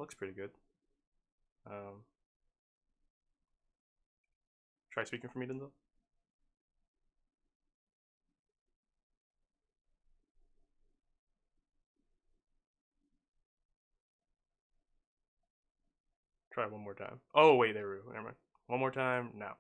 looks pretty good. Um, Try speaking for me, Denzel. Try one more time. Oh wait, there we go. Never mind. One more time now.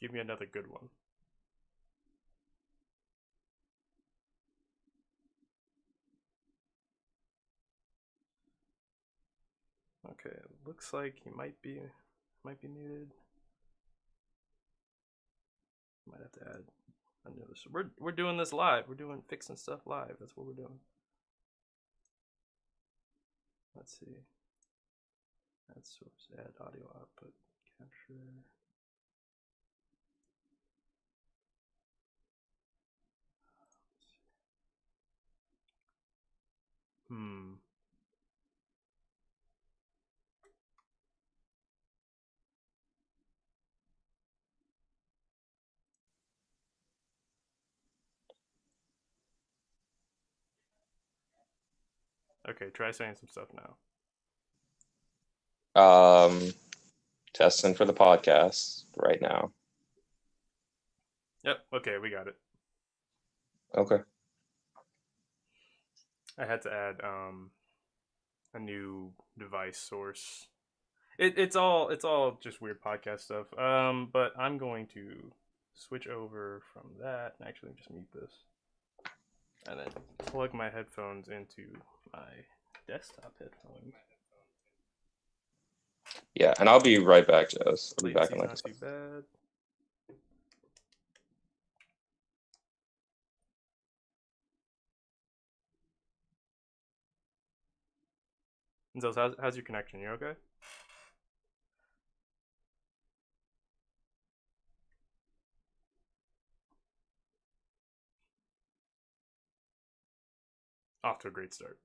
Give me another good one. Okay, looks like he might be muted. Might have to add another. We're doing this live. We're doing fixing stuff live. That's what we're doing. Let's see. Add source. Add audio output. Capture. Hmm. Okay, try saying some stuff now. Testing for the podcast right now. Yep. Okay, we got it. Okay. I had to add a new device source. It's all just weird podcast stuff. But I'm going to switch over from that and actually just mute this, and then plug my headphones into my desktop headphones. Yeah, and I'll be right back, Jess. I'll be back in Latency's like not too bad. And so how's your connection? You okay? Off to a great start.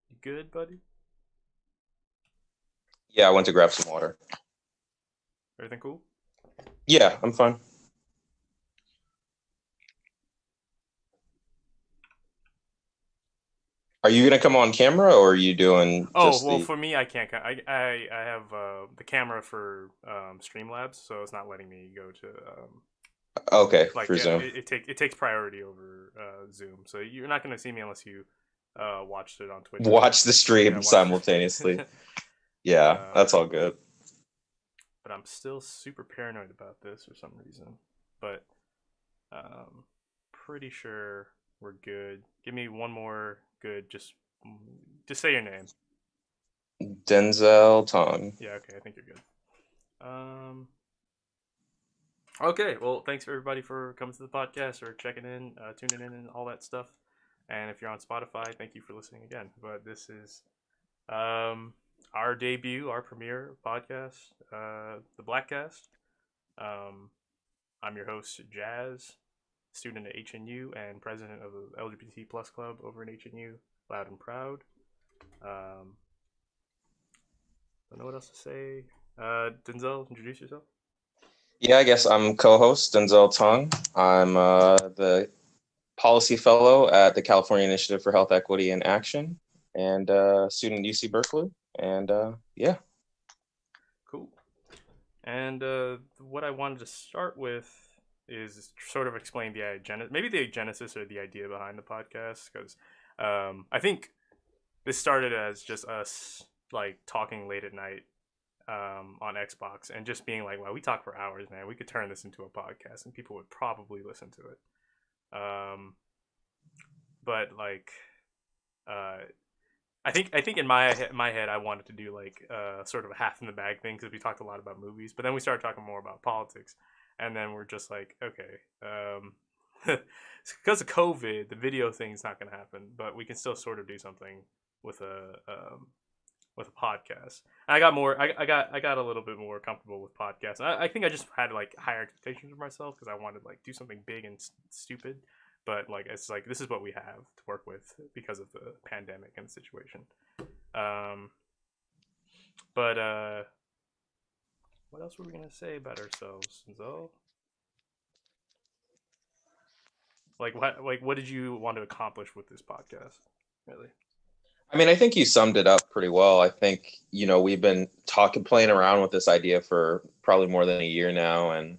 You good, buddy? Yeah, I went to grab some water. Everything cool? Yeah, I'm fine. Are you gonna come on camera or are you doing Oh just well, the for me, I can't. I have the camera for Streamlabs, so it's not letting me go to okay, like for Zoom. it takes priority over Zoom. So you're not gonna see me unless you watched it on Twitch or Watch something. the Yeah, stream watch simultaneously. it. Yeah, that's um, all good. but I'm still super paranoid about this for some reason. But um, pretty sure we're good. Give me one more good. Just say your name. Denzel Tong. Yeah, okay, I think you're good. Okay, well, thanks for everybody for coming to the podcast or checking in, tuning in, and all that stuff. And if you're on Spotify, thank you for listening again. But this is our debut, our premiere podcast, the Blaccast. Um, I'm your host, Jazz, student at HNU and president of the LGBT plus club over in HNU, Loud and Proud. Don't know what else to say. Denzel, introduce yourself. Yeah, I guess I'm co-host Denzel Tong. I'm the policy fellow at the California Initiative for Health Equity and Action, and student at UC Berkeley. And yeah. Cool. And what I wanted to start with is sort of explain maybe the genesis or the idea behind the podcast, because I think this started as just us like talking late at night on Xbox and just being like, "Wow, we talk for hours, man. We could turn this into a podcast, and people would probably listen to it." But like, uh, I think in my head I wanted to do like sort of a half in the bag thing because we talked a lot about movies, but then we started talking more about politics, and then we're just like, okay, because of COVID, the video thing's not going to happen, but we can still sort of do something with a podcast. And I got more. I got a little bit more comfortable with podcasts. I think I just had like higher expectations for myself because I wanted like do something big and stupid, but like it's like this is what we have to work with because of the pandemic and the situation. Um, but what else were we gonna say about ourselves, Zo? What did you want to accomplish with this podcast? Really? I mean, I think you summed it up pretty well. I think, we've been playing around with this idea for probably more than a year now. And,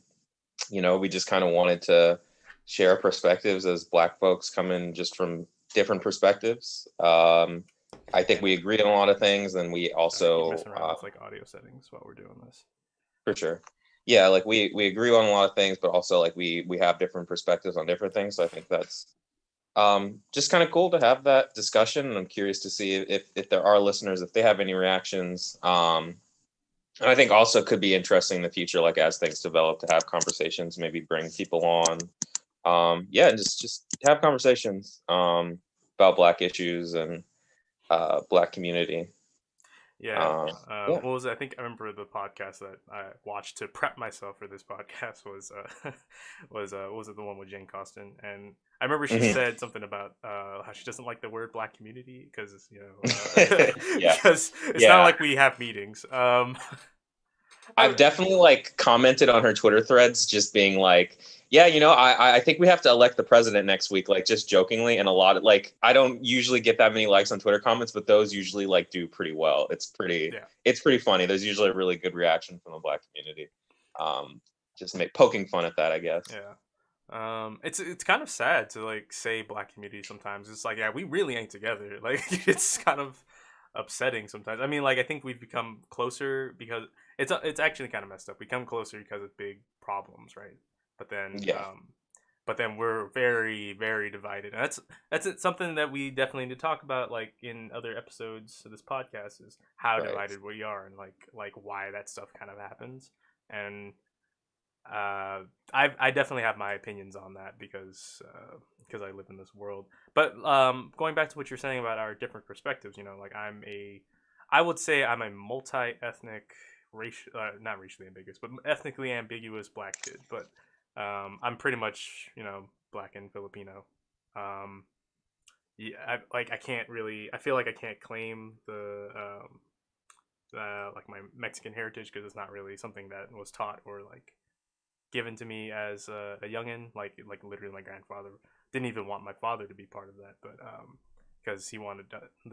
we just kind of wanted to share our perspectives as Black folks come in just from different perspectives. I think we agree on a lot of things, and we I keep also, messing around with like audio settings while we're doing this. for sure. Yeah, like we agree on a lot of things, but also like we have different perspectives on different things. So I think that's just kind of cool to have that discussion. And I'm curious to see if there are listeners, if they have any reactions. And I think also could be interesting in the future, like as things develop, to have conversations, maybe bring people on. Yeah, and just have conversations about Black issues and Black community. Yeah. Yeah. What was it? I think I remember the podcast that I watched to prep myself for this podcast was was it the one with Jane Costin? And I remember she Mhm. said something about how she doesn't like the word Black community because Yeah. because it's not Yeah. like we have meetings. I've definitely like commented on her Twitter threads, just being like, yeah, I think we have to elect the president next week, like just jokingly. And a lot of like, I don't usually get that many likes on Twitter comments, but those usually like do pretty well. Yeah. It's pretty funny. There's usually a really good reaction from the Black community. Um, just poking fun at that, I guess. Yeah. It's kind of sad to like say Black community sometimes. It's like, yeah, we really ain't together. Like it's kind of upsetting sometimes. I mean, like I think we've become closer because it's actually kind of messed up. We come closer because of big problems, right? But then Yeah, but then we're very very divided. And something that we definitely need to talk about like in other episodes of this podcast is how right. divided we are and like why that stuff kind of happens. And I definitely have my opinions on that because I live in this world. But going back to what you're saying about our different perspectives, like I would say I'm a multi-ethnic, not racially ambiguous, but ethnically ambiguous Black kid. But I'm pretty much Black and Filipino. Um, yeah, I can't really. I feel like I can't claim the like my Mexican heritage because it's not really something that was taught or like given to me as a youngin. Like literally, my grandfather didn't even want my father to be part of that, but because he wanted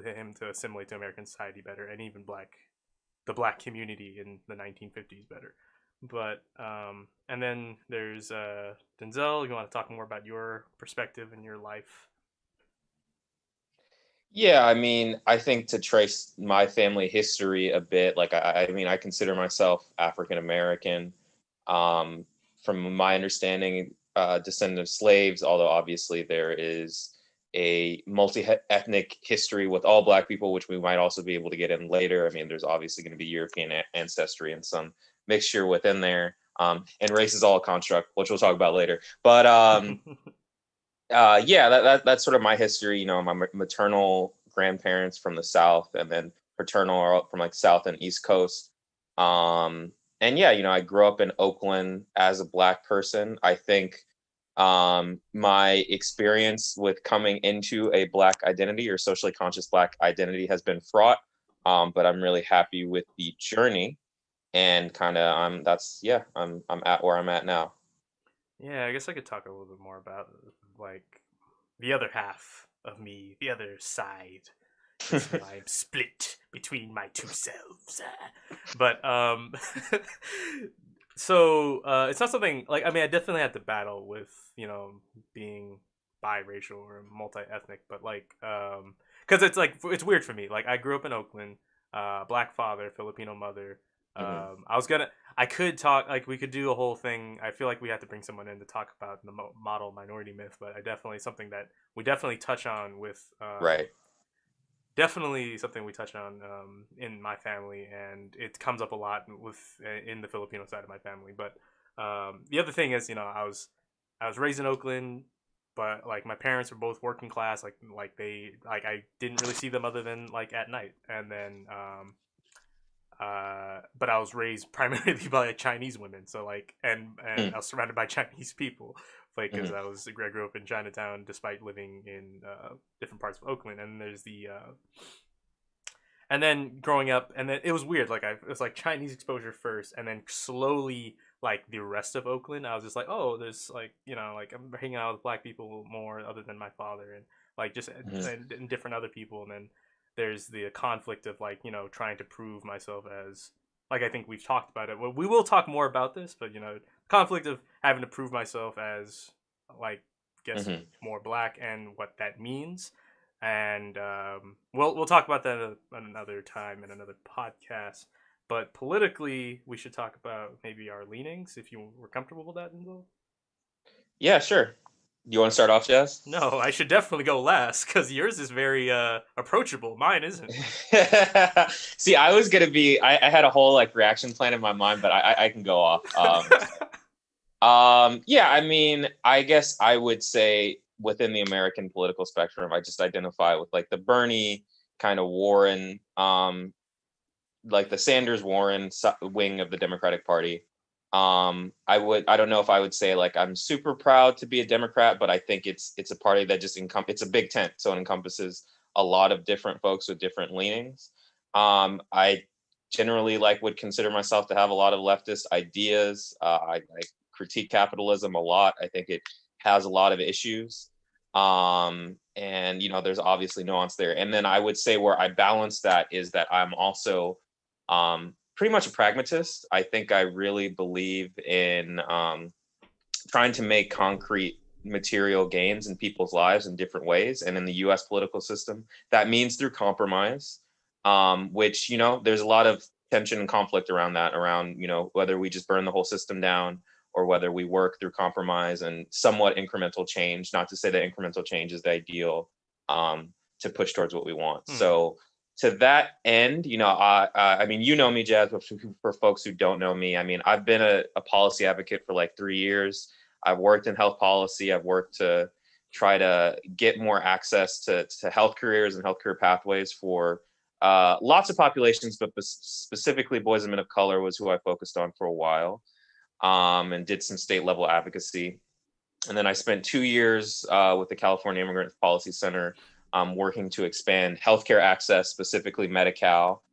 him to assimilate to American society better, and even the black community in the 1950s better. But and then there's Denzel. You want to talk more about your perspective and your life? Yeah, I mean, I think to trace my family history a bit, like I mean, I consider myself African American. Um, from my understanding, descendant of slaves, although obviously there is a multi-ethnic history with all Black people, which we might also be able to get in later. I mean, there's obviously going to be European ancestry and some mixture within there. And race is all a construct, which we'll talk about later. But yeah, that's sort of my history. My maternal grandparents from the South, and then paternal are from like South and East Coast. Um, and yeah, I grew up in Oakland as a Black person. I think my experience with coming into a Black identity or socially conscious Black identity has been fraught. But I'm really happy with the journey, and kind of I'm at where I'm at now. Yeah, I guess I could talk a little bit more about like the other half of me, the other side. Yes, I'm split between my two selves. But so it's not something like I mean I definitely had to battle with being biracial or multi-ethnic, but like because it's like it's weird for me. Like I grew up in Oakland, Black father, Filipino mother. Mhm. I could talk like we could do a whole thing. I feel like we have to bring someone in to talk about the model minority myth, but I definitely something that we definitely touch on with Right. definitely something we touch on in my family, and it comes up a lot with in the Filipino side of my family. But the other thing is, I was raised in Oakland, but like my parents were both working class. Like they like I didn't really see them other than like at night, and then but I was raised primarily by like, Chinese women. So like, and Mm, I was surrounded by Chinese people, like because mhm, I grew up in Chinatown despite living in different parts of Oakland. And there's the and then growing up, and then it was weird. Like it was like Chinese exposure first, and then slowly like the rest of Oakland. I was just like, oh, there's like like I'm hanging out with black people more other than my father, and like just mhm. and different other people. And then there's the conflict of like trying to prove myself as like I think we've talked about it. Well, we will talk more about this, but conflict of having to prove myself as like guess Mhm. more black and what that means and we'll talk about that another time in another podcast. But politically, we should talk about maybe our leanings if you were comfortable with that, Enzo. Yeah, sure. You want to start off, Jazz? No, I should definitely go last because yours is very approachable. Mine isn't. See, I was gonna be. I had a whole like reaction plan in my mind, but I can go off. Yeah, I mean, I guess I would say within the American political spectrum, I just identify with like the Bernie kind of Warren, like the Sanders Warren wing of the Democratic Party. I don't know if I would say like I'm super proud to be a Democrat, but I think it's a party that just it's a big tent, so it encompasses a lot of different folks with different leanings. I generally like would consider myself to have a lot of leftist ideas. I critique capitalism a lot. I think it has a lot of issues. And there's obviously nuance there. And then I would say where I balance that is that I'm also pretty much a pragmatist. I think I really believe in trying to make concrete material gains in people's lives in different ways. And in the US political system, that means through compromise, which, there's a lot of tension and conflict around that, around, whether we just burn the whole system down or whether we work through compromise and somewhat incremental change. Not to say that incremental change is the ideal to push towards what we want. Hmm. So, to that end, I mean, me, Jazz, but for folks who don't know me, I mean, I've been a policy advocate for like 3 years. I've worked in health policy. I've worked to try to get more access to health careers and healthcare pathways for lots of populations, but specifically boys and men of color was who I focused on for a while, and did some state level advocacy. And then I spent 2 years with the California Immigrant Policy Center, working to expand healthcare access, specifically Medi-Cal,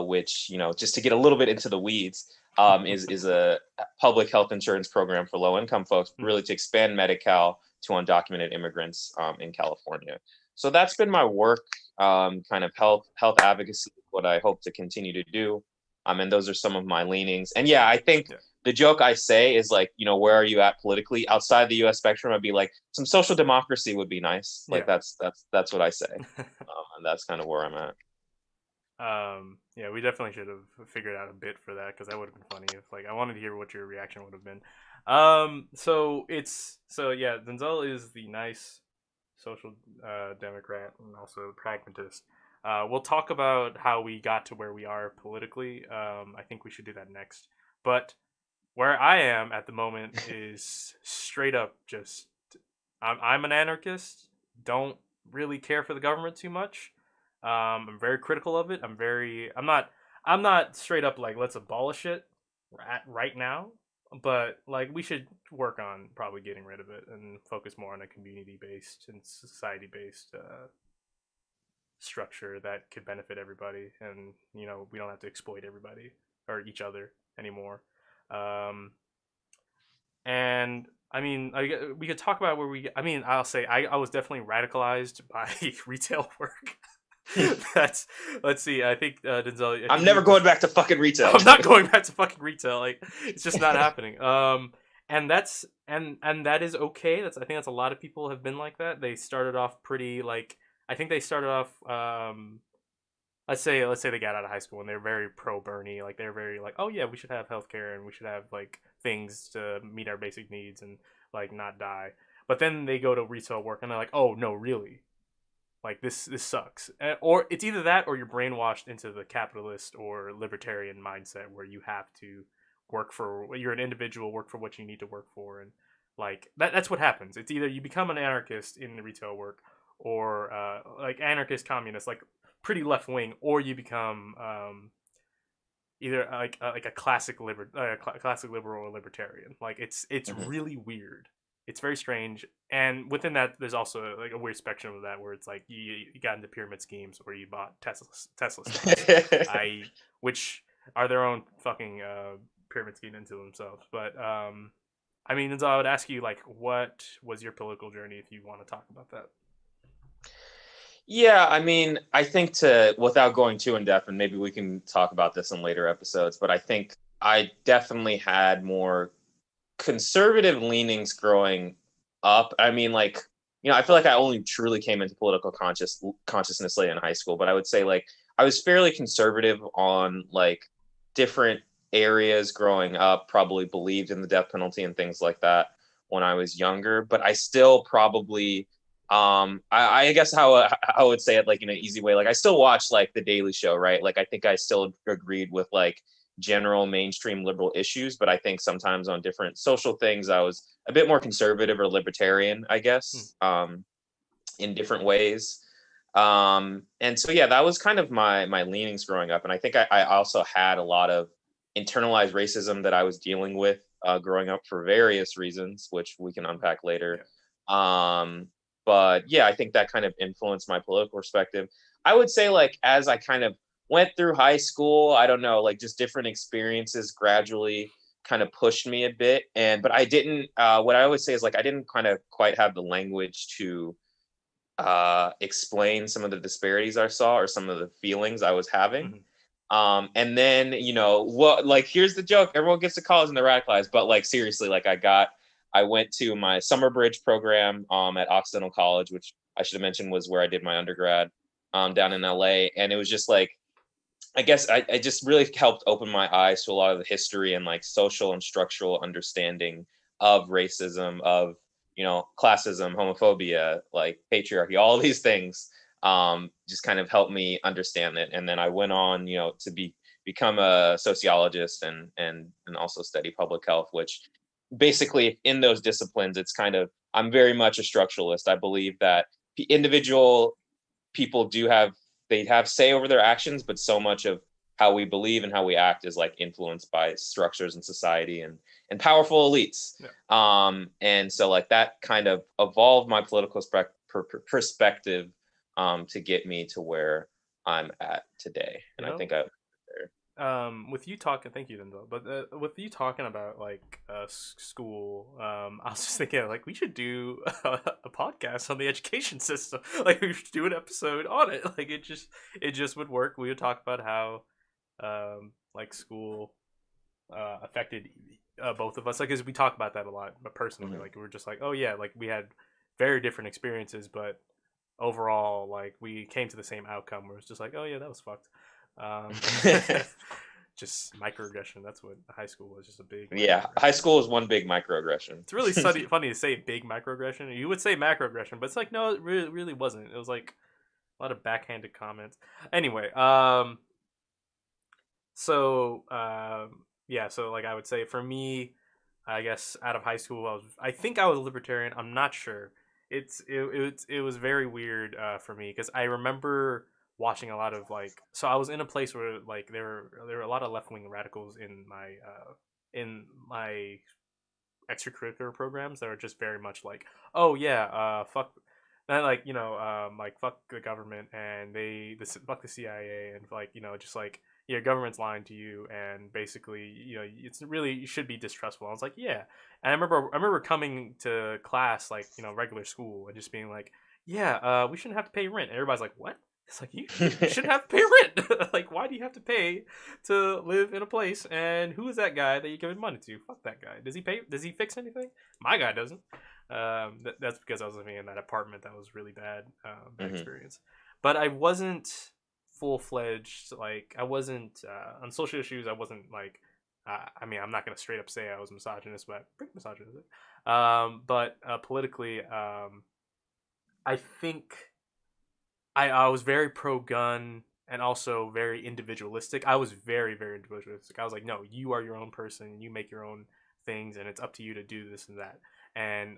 which, just to get a little bit into the weeds, is a public health insurance program for low income folks, Hmm. really to expand Medi-Cal to undocumented immigrants in California. So that's been my work, kind of health advocacy, what I hope to continue to do. And those are some of my leanings. And yeah, I think Yeah. the joke I say is like, where are you at politically outside the U.S. spectrum? I'd be like, some social democracy would be nice. Like Yeah. that's what I say, and that's kind of where I'm at. Yeah, we definitely should have figured out a bit for that because that would have been funny if like I wanted to hear what your reaction would have been. So yeah, Denzel is the nice social democrat and also pragmatist. We'll talk about how we got to where we are politically. I think we should do that next. But where I am at the moment is straight up just I'm an anarchist. Don't really care for the government too much. I'm very critical of it. I'm not straight up like let's abolish it right now, but like we should work on probably getting rid of it and focus more on a community based and society based structure that could benefit everybody, and we don't have to exploit everybody or each other anymore. Um, and I mean, we could talk about where we. I mean, I'll say I was definitely radicalized by retail work. That's let's see. I think Denzel. I I'm think you never just. going back to fucking retail. I'm not going back to fucking retail. Like it's just not happening. And that's and that is okay. I think that's a lot of people have been like that. They started off pretty like. I think they started off. Let's say they got out of high school and they're very pro Bernie. Like they're very like, oh yeah, we should have healthcare and we should have like things to meet our basic needs and like not die. But then they go to retail work and they're like, oh no, really, like this sucks. Or it's either that or you're brainwashed into the capitalist or libertarian mindset where you have to work for you're an individual, work for what you need to work for, and like that's what happens. It's either you become an anarchist in the retail work or like anarchist communist, like pretty left wing, or you become either like a classic classic liberal or libertarian. Like it's Hmm. really weird. It's very strange, and within that, there's also like a weird spectrum of that where it's like you got into pyramid schemes or you bought Tesla stocks, I which are their own fucking pyramid scheme into themselves. But I mean, and so I would ask you like, what was your political journey if you want to talk about that? Yeah, I mean, I think to without going too in depth, and maybe we can talk about this in later episodes, but I think I definitely had more conservative leanings growing up. I mean, like, I feel like I only truly came into political consciousness late in high school, but I would say like I was fairly conservative on like different areas growing up, probably believed in the death penalty and things like that when I was younger, but I still probably I guess how I would say it like in an easy way, like I still watch like the Daily Show, right? Like I think I still agreed with like general mainstream liberal issues, but I think sometimes on different social things, I was a bit more conservative or libertarian, I Hmm. guess, in different ways. And so, yeah, that was kind of my leanings growing up. And I think I also had a lot of internalized racism that I was dealing with growing up for various reasons, which we can unpack later. Yeah. But yeah, I think that kind of influenced my political perspective. I would say, like, as I kind of went through high school, I don't know, like just different experiences gradually kind of pushed me a bit. But I didn't, what I always say is like, I didn't kind of quite have the language to explain some of the disparities I saw or some of the feelings I was having. Hmm. And then, what, like, here's the joke, everyone gets to college and they're radicalized, but like, seriously, like I went to my summer bridge program at Occidental College, which I should have mentioned was where I did my undergrad down in LA. And it was just like, I guess I just really helped open my eyes to a lot of the history and like social and structural understanding of racism, of classism, homophobia, like patriarchy, all these things. Just kind of helped me understand it, and then I went on, to become a sociologist and also study public health, which basically in those disciplines, it's kind of I'm very much a structuralist. I believe that individual people they have say over their actions, but so much of how we believe and how we act is like influenced by structures in society and powerful elites. Yeah. And so like that kind of evolved my political perspective to get me to where I'm at today. You And I know, think I there. with you talking, thank you, Denzel. But with you talking about like school, I was just thinking like we should do a podcast on the education system. Like we should do an episode on it. Like it just would work. We would talk about how like school affected both of us. Like, cause we talk about that a lot, but personally, Mhm. like we're just like, oh yeah, like we had very different experiences, but overall, like we came to the same outcome. Where it's just like, oh yeah, that was fucked. Um, just microaggression. That's what high school was. Just a big Yeah, high microaggression. school is one big microaggression. It's really funny to say big microaggression. You would say macroaggression, but it's like no, it really wasn't. It was like a lot of backhanded comments. Anyway, yeah, so like I would say for me, I guess out of high school, I think I was a libertarian. I'm not sure. It was very weird for me because I remember watching a lot of like I was in a place where like there were a lot of left wing radicals in my extracurricular programs that are just very much like, oh yeah, fuck, and like like fuck the government and fuck the CIA and like just like yeah, government's lying to you and basically it's really you should be distrustful. I was like yeah, and I remember coming to class like regular school and just being like yeah, we shouldn't have to pay rent. And everybody's like what? It's like you shouldn't have to pay rent. Like why do you have to pay to live in a place? And who is that guy that you're giving money to? Fuck that guy. Does he pay? Does he fix anything? My guy doesn't. That's because I was living in that apartment that was really bad Mhm. experience. But I wasn't full fledged. Like I wasn't on social issues. I wasn't like. I mean, I'm not gonna straight up say I was misogynist, but pretty misogynistic. But politically, I think I was very pro gun and also very individualistic. I was very, very individualistic. I was like, no, you are your own person. You make your own things, and it's up to you to do this and that. And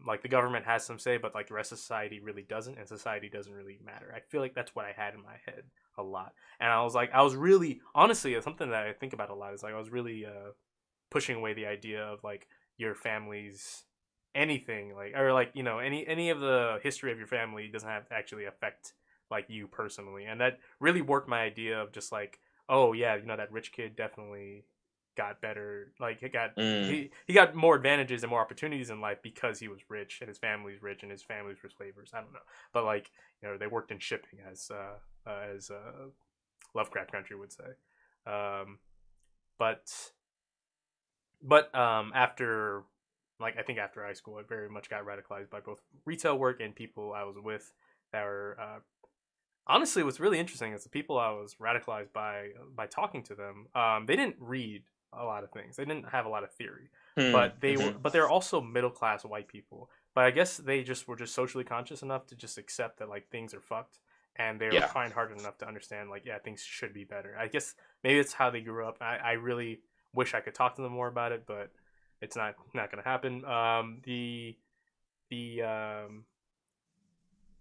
like the government has some say, but like the rest of society really doesn't, and society doesn't really matter. I feel like that's what I had in my head a lot. And I was really honestly, it's something that I think about a lot. Is like I was really pushing away the idea of like your family's anything, like, or like, you know, any of the history of your family doesn't have to actually affect like you personally. And that really worked my idea of just like, oh yeah, you know, that rich kid definitely got better, like Mm. he got more advantages and more opportunities in life because he was rich and his family's rich and his families were slavers. I don't know, but like, you know, they worked in shipping as Lovecraft Country would say. um but after, like, I think after high school, I very much got radicalized by both retail work and people I was with that were honestly, what's really interesting is the people I was radicalized by talking to them. They didn't read a lot of things. They didn't have a lot of theory, Hmm. but they're also middle class white people. But I guess they just were just socially conscious enough to just accept that like things are fucked, and they were Yeah. trying hard enough to understand like, yeah, things should be better. I guess maybe it's how they grew up. I really wish I could talk to them more about it, but it's not gonna happen. The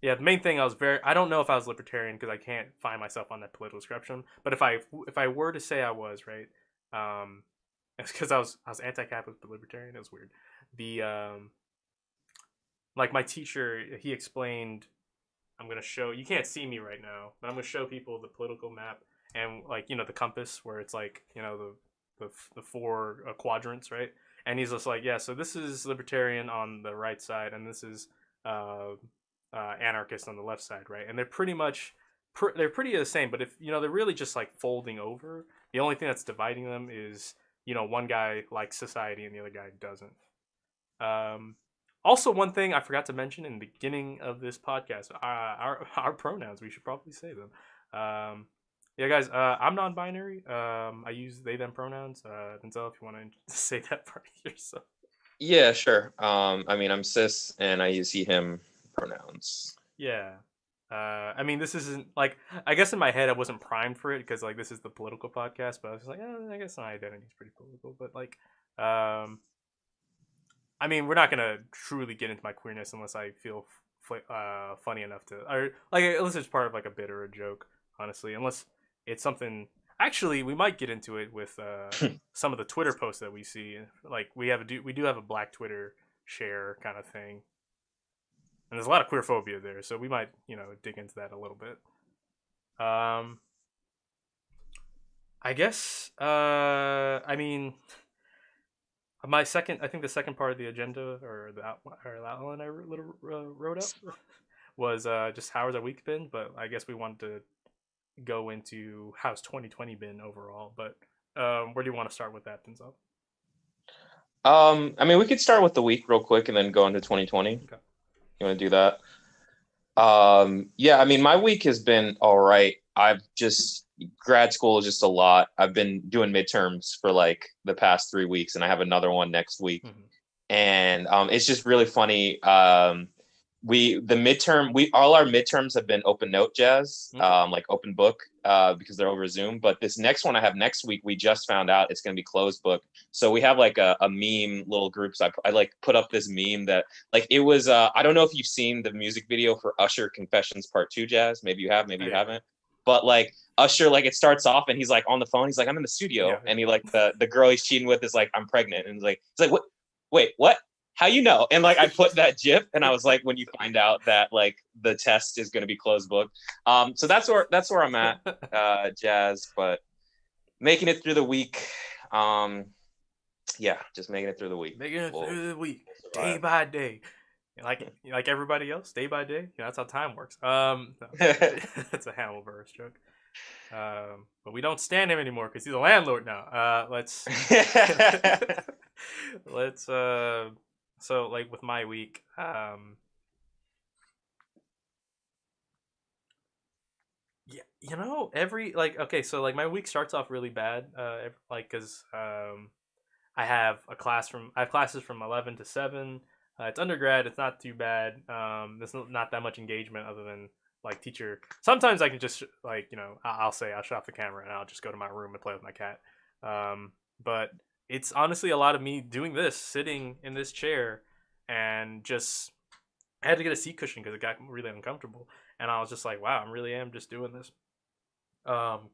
Yeah, the main thing, I don't know if I was libertarian because I can't find myself on that political spectrum. But if I were to say I was, right, um, it's because I was anti-capitalist but libertarian. It was weird. The Like my teacher, he explained. I'm gonna show, you can't see me right now, but I'm gonna show people the political map and, like, you know, the compass where it's like, you know, the four quadrants, right? And he's just like, yeah, so this is libertarian on the right side, and this is uh, anarchist on the left side, right? And they're pretty much they're pretty the same, but if you know, they're really just like folding over. The only thing that's dividing them is, you know, one guy likes society and the other guy doesn't. Um, Also, one thing I forgot to mention in the beginning of this podcast, our pronouns. We should probably say them. Um, yeah, guys, I'm non-binary. I use they them pronouns. Denzel, if you want to say that part yourself. Yeah, sure. I mean, I'm cis and I use he, him pronouns. Yeah. I mean, this isn't like, I guess in my head I wasn't primed for it because like this is the political podcast, but I was just like, I guess my identity is pretty political. But like, um, I mean, we're not gonna truly get into my queerness unless I feel funny enough to, or like unless it's part of like a bit or a joke. Honestly, unless it's something. Actually, we might get into it with some of the Twitter posts that we see. Like we do have a Black Twitter share kind of thing, and there's a lot of queer phobia there, so we might, you know, dig into that a little bit. Um, I guess. I mean, I think the second part of the agenda or the outline I wrote up was just how has our week been. But I guess we wanted to go into how's 2020 been overall. But where do you want to start with that, Denzel? I mean, we could start with the week real quick and then go into 2020. Okay. You want to do that? Yeah, I mean, my week has been all right. I've just grad school is just a lot. I've been doing midterms for like the past 3 weeks, and I have another one next week. Mm-hmm. And it's just really funny. We all our midterms have been open note jazz, Okay. like open book, because they're over Zoom. But this next one I have next week, we just found out it's going to be closed book. So we have like a meme little group. So I like put up this meme that like it was. I don't know if you've seen the music video for Usher Confessions Part Two, Jazz. Maybe you have, maybe you Yeah. haven't. But like Usher, like it starts off and he's like on the phone. He's like, I'm in the Yeah. studio, and he like the girl he's cheating with is like, I'm pregnant, and he's like, what? Wait, what? How you know? And like I put that GIF, and I was like, when you find out that like the test is going to be closed book. So that's where I'm at, Jazz. But making it through the week. Yeah, just making it through the week. Making it through the week, We'll day survive. by day. Like everybody else, day by day. You know, that's how time works. No, that's a Hannibal Buress joke. But we don't stand him anymore because he's a landlord now. Let's so like with my week, yeah, you know, every like okay, so like my week starts off really bad, like because I have classes from 11 to 7. It's undergrad. It's not too bad. There's not that much engagement other than like teacher. Sometimes I can just like, you know, I'll say I'll shut off the camera and I'll just go to my room and play with my cat. But it's honestly a lot of me doing this, sitting in this chair, and just I had to get a seat cushion because it got really uncomfortable, and I was just like, wow, I really am just doing this. Um,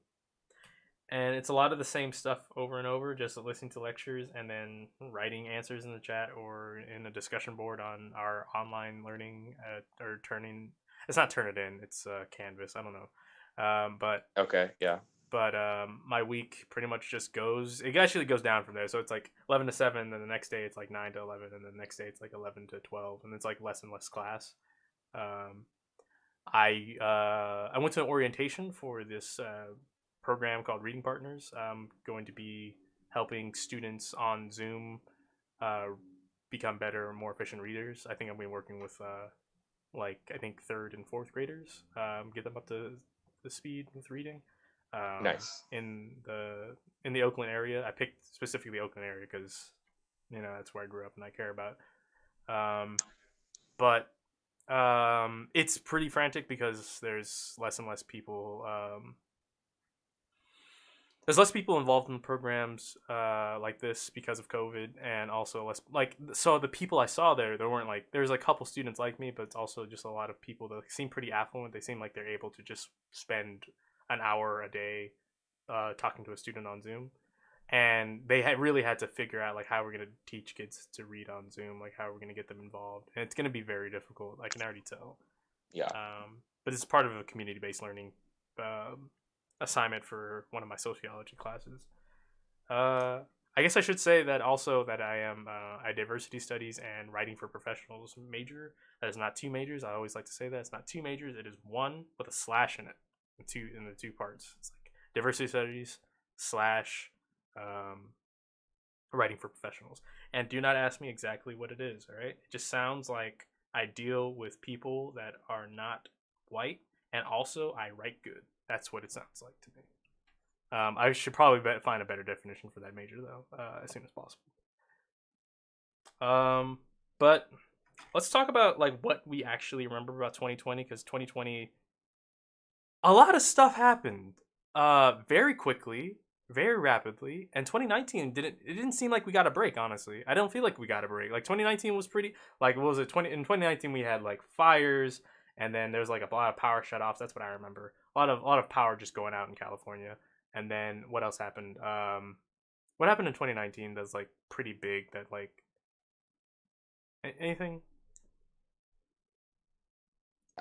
and it's a lot of the same stuff over and over, just listening to lectures and then writing answers in the chat or in a discussion board on our online learning, or turning. It's not turn it in. It's Canvas. I don't know, but Okay, yeah. my week pretty much just goes. It actually goes down from there. So it's like 11 to 7, then the next day it's like 9 to 11, and the next day it's like 11 to 12, and it's like less and less class. Um, I went to an orientation for this program called Reading Partners. I'm going to be helping students on Zoom uh, become better, more efficient readers. I think I'm going to be working with like I think third and fourth graders, get them up to the speed with reading. Nice. In the Oakland area, I picked specifically the Oakland area because that's where I grew up and I care about. Um, but it's pretty frantic because there's less and less people. There's less people involved in programs like this because of COVID, and also less so the people I saw there weren't like there's like a couple students like me, but it's also just a lot of people that seem pretty affluent. They seem like they're able to just spend an hour a day talking to a student on Zoom, and they really had to figure out like how we're gonna teach kids to read on Zoom, like how we're gonna get them involved, and it's gonna be very difficult. I can already tell. Yeah. But it's part of a community-based learning um, assignment for one of my sociology classes. Uh, I guess I should say that also that I am I diversity studies and writing for professionals major. That is not two majors. I always like to say that it's not two majors. It is one with a slash in it. In the two parts. It's like diversity studies slash um, writing for professionals. And do not ask me exactly what it is. All right, it just sounds like I deal with people that are not white, and also I write good. That's what it sounds like to me. I should probably find a better definition for that major though, as soon as possible. But let's talk about like what we actually remember about 2020, because 2020, a lot of stuff happened, very quickly, very rapidly, and 2019 didn't seem like we got a break. Honestly, I don't feel like we got a break. Like 2019 was pretty like what was it 20 in 2019 we had like fires, and then there's like a lot of power shutoffs. That's what I remember. A lot of power just going out in California. And then what else happened? What happened in 2019 that's like pretty big? That like anything?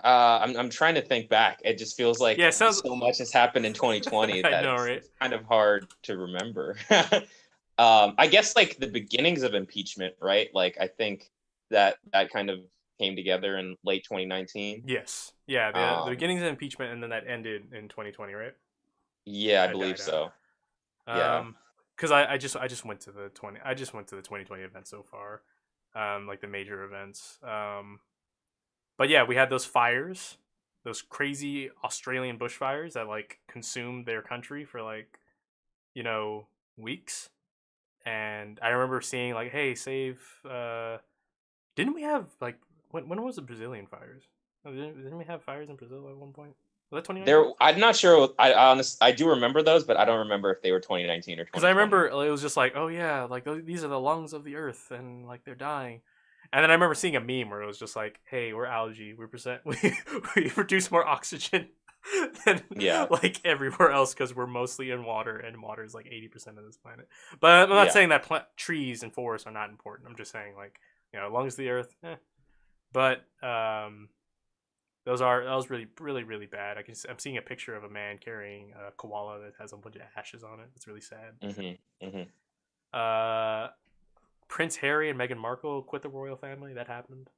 I'm trying to think back. It just feels like Yeah, sounds. so much has happened in 2020 I that know, right? it's kind of hard to remember. I guess like the beginnings of impeachment, right? Like I think that kind of came together in late 2019. Yes. Yeah. The Um, beginnings of impeachment, and then that ended in 2020, right? yeah, I That believe died out. so. Yeah. Because I just went to the 2020 event so far, like the major events. But yeah, we had those fires, those crazy Australian bushfires that like consumed their country for like you know weeks. And I remember seeing like, hey, save. Didn't we have like when was the Brazilian fires? Didn't we have fires in Brazil at one point? Was that 2019? I'm not sure. I do remember those, but I don't remember if they were 2019 or Because I 2020. remember it was just like, oh yeah, like these are the lungs of the earth, and like they're dying. And then I remember seeing a meme where it was just like, hey, we're algae. We produce more oxygen than Yeah. like everywhere else because we're mostly in water, and water is like 80% of this planet. But I'm not Yeah. saying that trees and forests are not important. I'm just saying like lungs of the earth. But that was really really really bad. I'm seeing a picture of a man carrying a koala that has a bunch of ashes on it. It's really sad. Uh, Prince Harry and Meghan Markle quit the royal family. That happened.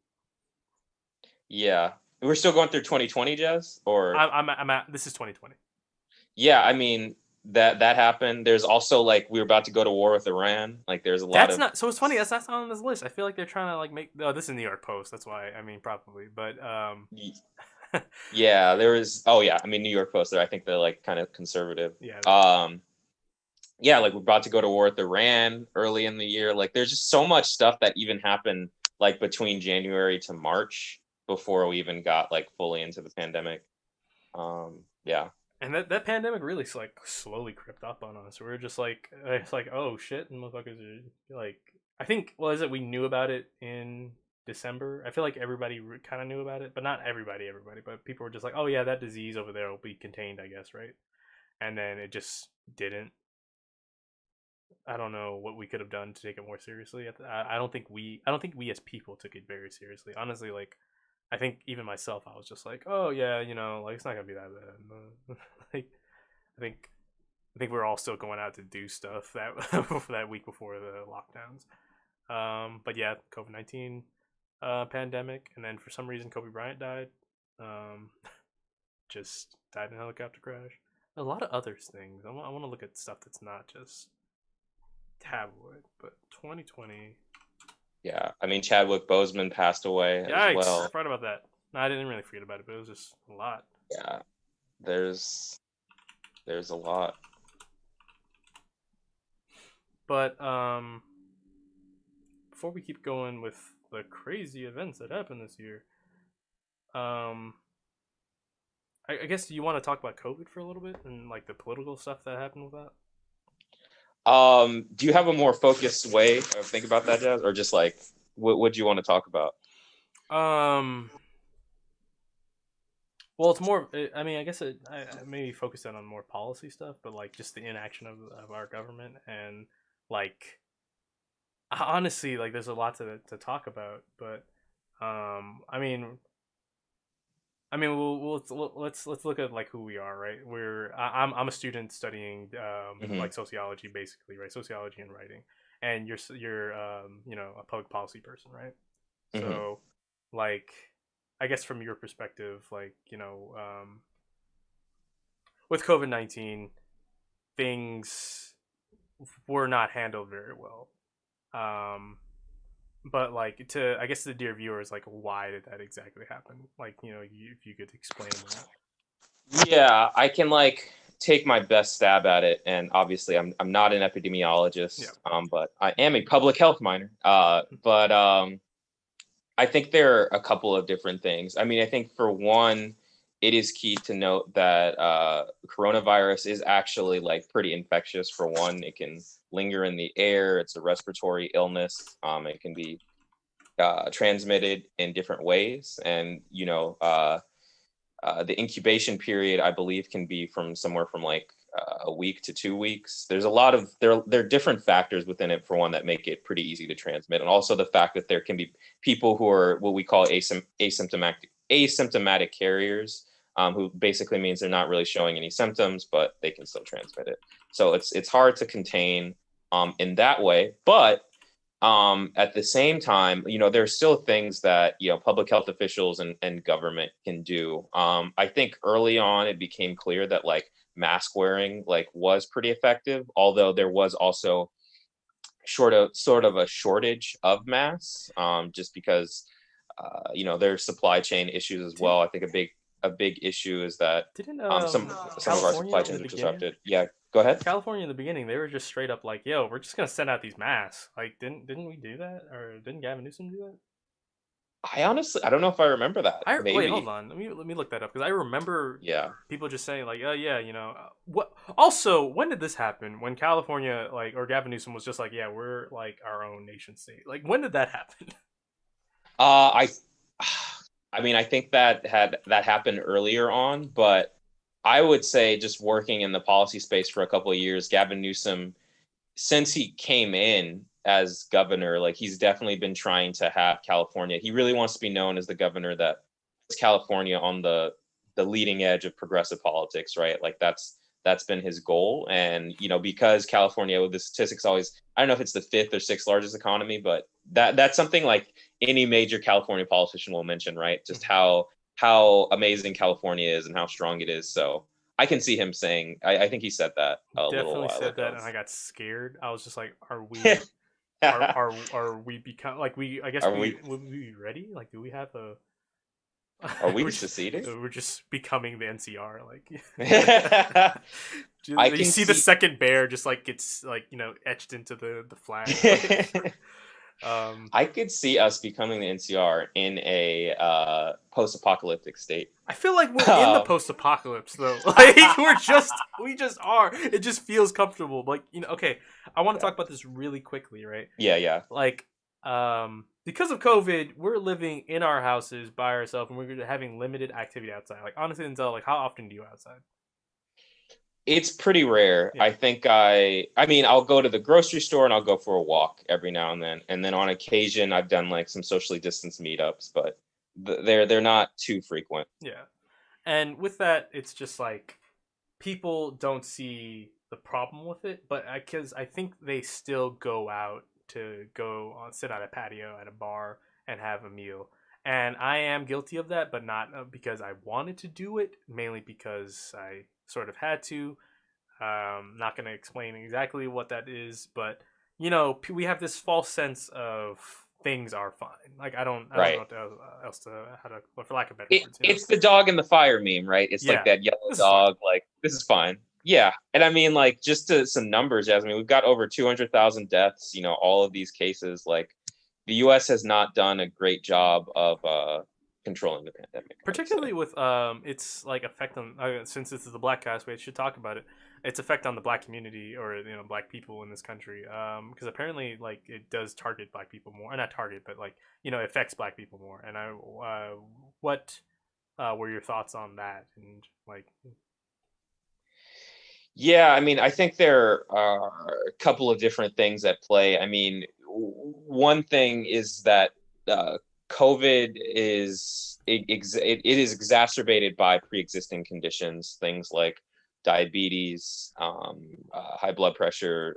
Yeah. We're still going through 2020, Jazz? Or I'm at. This is 2020. yeah, I mean that happened. There's also like we were about to go to war with Iran. Like there's a lot That's of not. So it's funny. That's not on this list. I feel like they're trying to like make. Oh, this is New York Post. That's why. I mean, probably. But yeah, there was oh yeah, I mean New York Post, I think they're like kind of conservative. yeah. Yeah, like we're about to go to war with Iran early in the year. Like there's just so much stuff that even happened like between January to March before we even got like fully into the pandemic. Yeah. And that pandemic really like slowly crept up on us. We were just like, it's like, oh shit, and motherfuckers are like, I think was it we knew about it in December. I feel like everybody kind of knew about it, but not everybody, but people were just like, oh yeah, that disease over there will be contained, I guess, right? And then it just didn't. I don't know what we could have done to take it more seriously. I don't think we as people took it very seriously. Honestly, like I think even myself, I was just like, oh yeah, like it's not gonna be that bad. like I think I think we're all still going out to do stuff that that week before the lockdowns. But yeah, COVID-19 pandemic, and then for some reason Kobe Bryant died. Um, just died in a helicopter crash. A lot of other things. I want to look at stuff that's not just tabloid, but 2020. Yeah, I mean Chadwick Boseman passed away as Yikes! I well. forgot about that. No, I didn't really forget about it, but it was just a lot. Yeah, there's a lot. But before we keep going with the crazy events that happened this year, um, I guess you want to talk about COVID for a little bit and like the political stuff that happened with that. Do you have a more focused way of think about that, Jazz, or just like what do you want to talk about? Um, well, it's more. I mean, I guess I maybe focus on more policy stuff, but like just the inaction of our government and like honestly, like there's a lot to talk about, but I mean, let's look at like who we are, right? I'm a student studying Hmm. like sociology, basically, right? Sociology and writing, and you're a public policy person, right? Hmm. So, like, I guess from your perspective, like with COVID-19, things were not handled very well. Um, but like I guess the dear viewers, like, why did that exactly happen? Like, if you could explain that. Yeah, I can like take my best stab at it, and obviously I'm not an Yeah. epidemiologist, but I am a public health minor. But I think there are a couple of different things. I mean, I think for one, it is key to note that coronavirus is actually like pretty infectious. For one, it can linger in the air. It's a respiratory illness. It can be transmitted in different ways, and the incubation period, I believe, can be from somewhere from like a week to 2 weeks. There's a lot of there are different factors within it, for one, that make it pretty easy to transmit, and also the fact that there can be people who are what we call asymptomatic carriers, who basically means they're not really showing any symptoms, but they can still transmit it. So it's hard to contain in that way, but at the same time, there's still things that public health officials and government can do. I think early on it became clear that like mask wearing like was pretty effective, although there was also sort of a shortage of masks, just because there's supply chain issues as Did well. I think a big issue is that didn't some of our California supply in the chains are beginning? disrupted. Yeah, go ahead. California in the beginning, they were just straight up like, "Yo, we're just gonna send out these masks." Like, didn't we do that, or didn't Gavin Newsom do that? I don't know if I remember that. I wait, hold Maybe. on. Let me look that up because I remember Yeah. people just saying like, "Oh yeah, what?" Also, when did this happen? When California like or Gavin Newsom was just like, "Yeah, we're like our own nation state." Like, when did that happen? I I mean, I think that happened earlier on, but I would say just working in the policy space for a couple of years, Gavin Newsom, since he came in as governor, like he's definitely been trying to have California. He really wants to be known as the governor that puts California on the leading edge of progressive politics, right? Like that's been his goal. And because California, with the statistics always, I don't know if it's the fifth or sixth largest economy, but that's something like any major California politician will mention, right? Just how amazing California is and how strong it is. So I can see him saying, I think he said that a little Definitely while said that, ago. and I got scared. I was just like, are we become like we? I guess Are we would we be ready? Like, do we have a? are we we're just seceding? we're just becoming the NCR. Like, I you can see the see. second bear just like gets like etched into the flag. Um, I could see us becoming the NCR in a post-apocalyptic state. I feel like we're in the Um, post-apocalypse though. Like we just are. It just feels comfortable. Like okay. I want to yeah, talk about this really quickly, right? yeah, yeah. Like, because of COVID, we're living in our houses by ourselves, and we're having limited activity outside. Like honestly, Denzel, like how often do you go outside? It's pretty rare. Yeah. I think I mean, I'll go to the grocery store and I'll go for a walk every now and then. And then on occasion, I've done like some socially distanced meetups, but they're not too frequent. Yeah. And with that, it's just like people don't see the problem with it, but because I think they still go out to go on, sit on a patio at a bar and have a meal. And I am guilty of that, but not because I wanted to do it, mainly because I sort of had to. Not going to explain exactly what that is, but we have this false sense of things are fine. Like I don't know Right. what else to how to, for lack of better it, words. it's the dog in the fire meme, right? It's like Yeah, that yellow this is fine. dog, like this is fine. Yeah, and I mean, like just to some numbers, Jasmine, we've got over 200,000 deaths. All of these cases, like the U.S. has not done a great job of controlling the pandemic, I would say. Particularly with its like effect on since this is the Blaccast, we should talk about it. Its effect on the black community or black people in this country, because apparently like it does target black people more, not target, but like it affects black people more. And what were your thoughts on that? And like, Yeah, I mean, I think there are a couple of different things at play. I mean, one thing is that COVID it is exacerbated by pre-existing conditions, things like diabetes, high blood pressure,